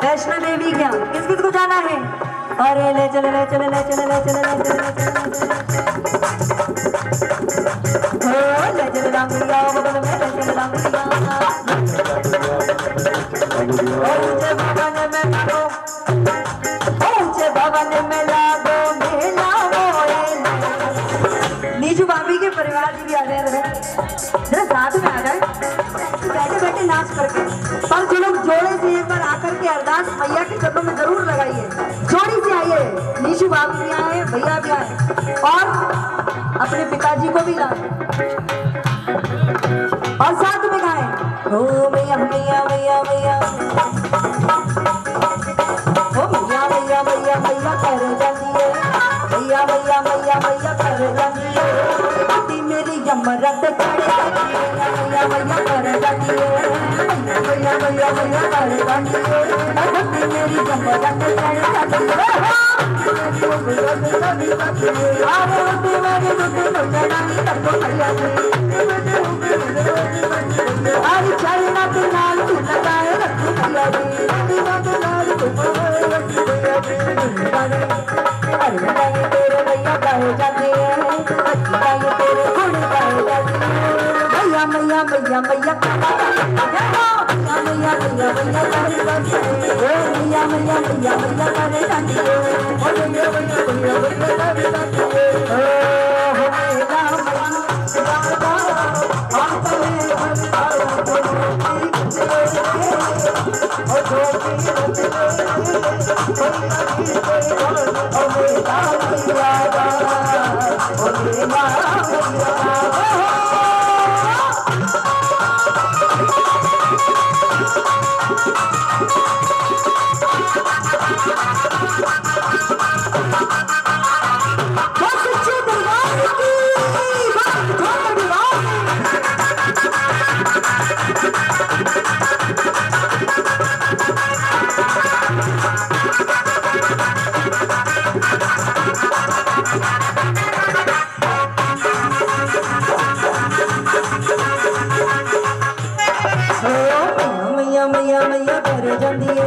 वैष्णो देवी क्या किस किस को जाना है? अरे ले चले ले चले ले चले ले चले ले चले ले चले राम गुड़िया बगल में ले चले राम गुड़िया ऊंचे भवन में लागो ऊंचे भवन में लागो मेला मोए। नीजू भाभी के परिवार जी भी आ रहे हैं, जरा साथ में आ जाए, बैठे बैठे नाच करके। पर जो लोग जोड़े से एक बार आकर के अरदास भैया के चरणों में जरूर लगाइए, जोड़ी से आइए। नीशू भाभी भी आए, भैया भी आए और अपने पिताजी को भी लाए और साथ में गाए ओ मैया मैया मैया मैया ओ मैया मैया मैया मैया कर जाती है, मैया मैया मैया मैया कर जाती है, पति मेरी यमरत करे जाती है, मैया मैया कर जाती है, मैया मैया मैया कर जाती है, पति मेरी यमरत करे जाती है। अरे तू मेरी दुख जानी तब तो भैया अरे चलना तू नाल तू लगाए रखू भैया जी, अरे लगाए तेरे भैया गाए जाते हैं, लगाए तेरे गुण गाए जाते हैं, भैया मैया मैया मैया मैया मैया मैया मैया करे जाती है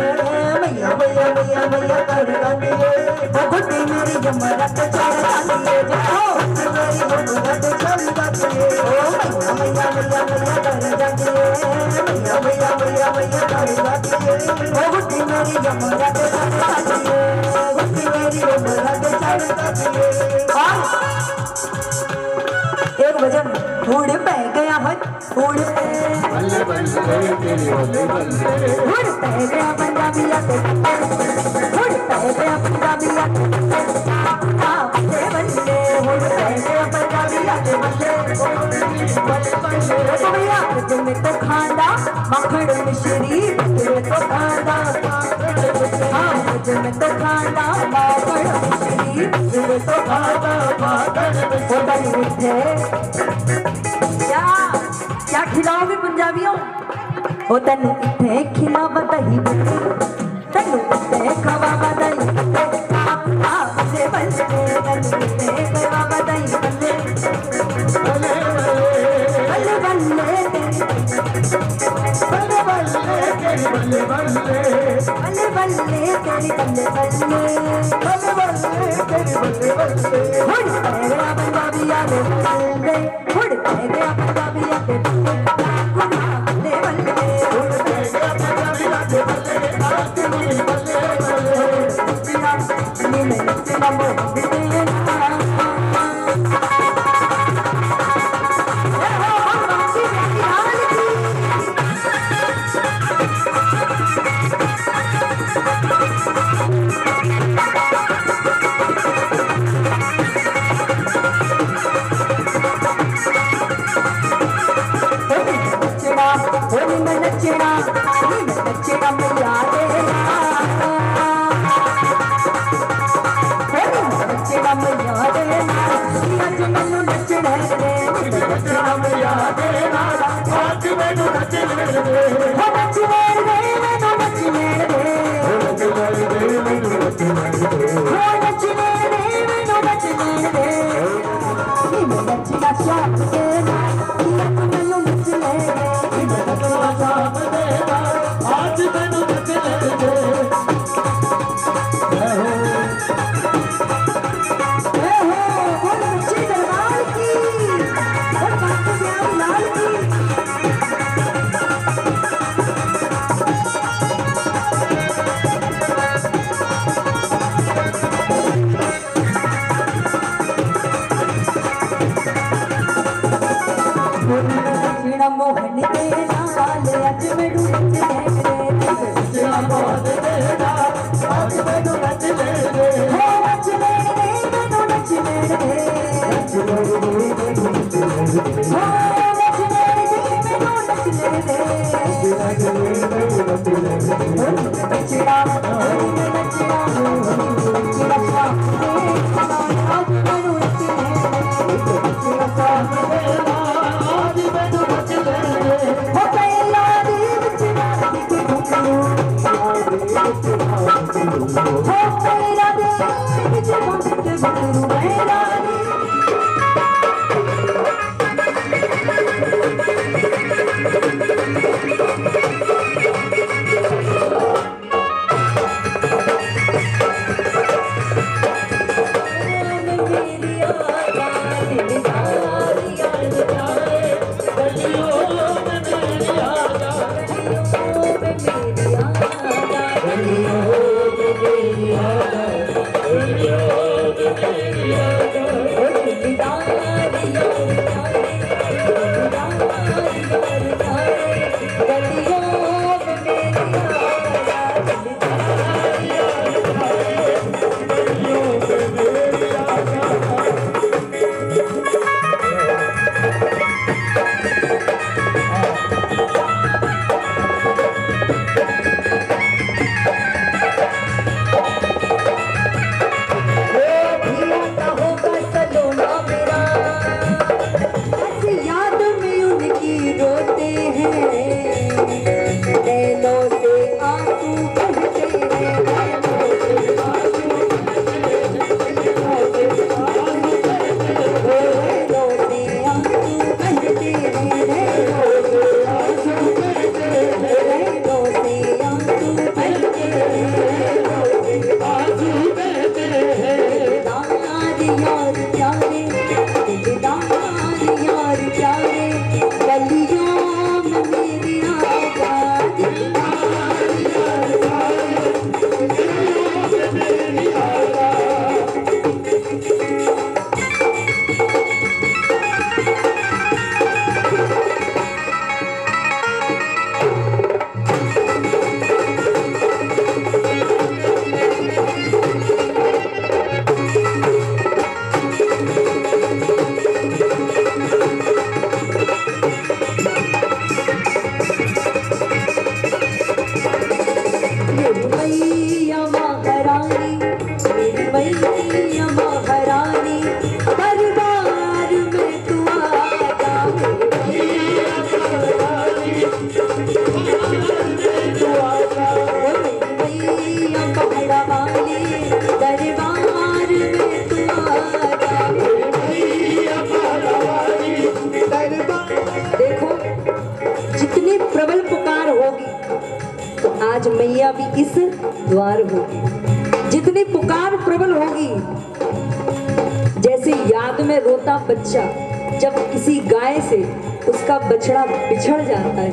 मैया मैया मैया मैया करे जाती है मैया मैया मैया मैया करे जाती एक वजन थोड़े पै गया है थोड़े बल्ले बल्ले तेरी बल्ले बल्ले थोड़े पै गया पंजाबिया के थोड़े पै गया पंजाबिया के बल्ले बल्ले थोड़े पै गया पंजाबिया के बल्ले बल्ले भैया तुम तो खांदा मखण मिश्री तुम तो खांदा हाँ तुम तो खांदा मखण मिश्री तुम तो खांदा मखण मिश्री क्या खिलाओगे पंजाबियों ओ तेन इथे खिलावा दही तेन इथे खवावा दही बल्ले बल्ले तेन इथे खवावा दही बल्ले बल्ले बल्ले बल्ले बल्ले तेरी बल्ले बल्ले बल्ले बल्ले तेरी बल्ले बल्ले बल्ले बल्ले तेरी बल्ले बल्ले हुड़ तेरा पंजाबिया दे बल्ले हुड़ तेरा पंजाबिया दे बल्ले बल्ले हुड़ तेरा पंजाबिया दे बल्ले बल्ले बल्ले नैनों से आंसू बहते हैं, नैनों से आंसू बहते हैं, नैनों से आंसू बहते हैं, नैनों से आंसू बहते हैं, नैनों से आंसू बहते हैं, नैनों से आंसू बहते हैं, नैनों से आंसू बहते हैं। दिलदार यार प्यारे, दिलदार यार प्यारे, गलियों में मेरी आवाज़, दिलदार यार प्यारे, गलियों में मेरी आवाज़। मेरी मैया महारानी, मेरी मैया महारानी, दरबार में तू आजा, मेरी मैया महारानी, दरबार में तू आजा, मेरी मैया महारानी, दरबार में तू आजा, मेरी मैया महारानी, दरबार। देखो, जितनी प्रबल पुकार होगी तो आज मैया भी इस द्वार होगी। जितनी पुकार प्रबल होगी, जैसे याद में रोता बच्चा जब किसी गाय से उसका बछड़ा बिछड़ जाता है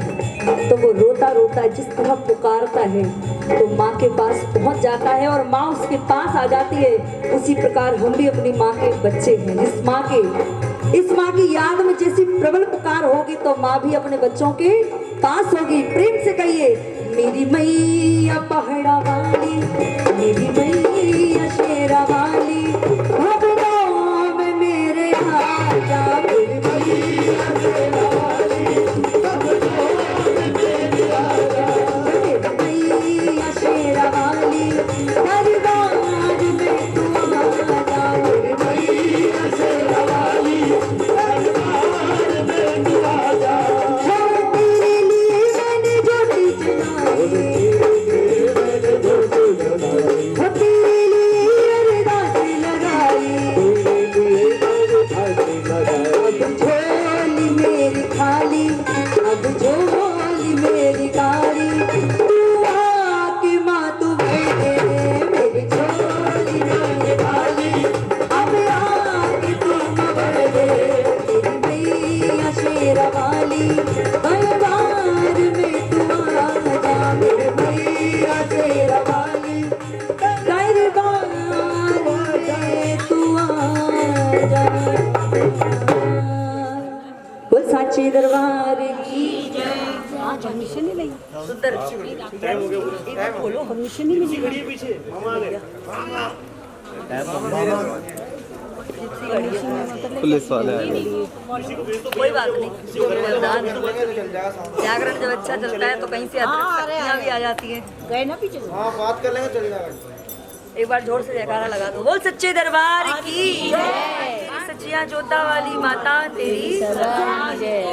तो वो रोता रोता जिस तरह पुकारता है तो माँ के पास पहुँच जाता है और माँ उसके पास आ जाती है। उसी प्रकार हम भी अपनी माँ के बच्चे हैं। इस माँ की याद में जैसी प्रबल पुकार होगी तो माँ भी अपने बच्चों के पास होगी। प्रेम से कहिए, मेरी मैया पहाड़ा वाली, मेरी मैया शेरा वाली, भवनों में मेरे आजा, मेरी मैया शेरा वाली, भवनों में मेरे आजा, मेरी मैया शेरा वाली, दरबार में तू आजा, मेरी मैया शेरा वाली, दरबार में तू आजा। तेरे लिए मैंने ज्योति जलाई, तेरे लिए अरदास लगाई, अब झोली मेरी खाली, अब झोली मेरी खाली, तू आके माँ तू भर दे, मेरी झोली मेरी खाली, अब आके तू भर दे, मेरी मैया शेरा वाली, दरबार में तू आजा, मेरी मैया शेरा वाली, दरबार में तू आजा। बोल साचे दरबार की पुलिस वाले कोई बात नहीं। जागरण जब अच्छा चलता है तो कहीं से शक्तियाँ भी आ जाती है। गए ना पीछे, हाँ बात कर लेंगे, चल जाएगा। एक बार जोर से जयकारा लगा दो, बोल सच्चे दरबार की जय, सच्चियाँ जोता वाली माता तेरी जय।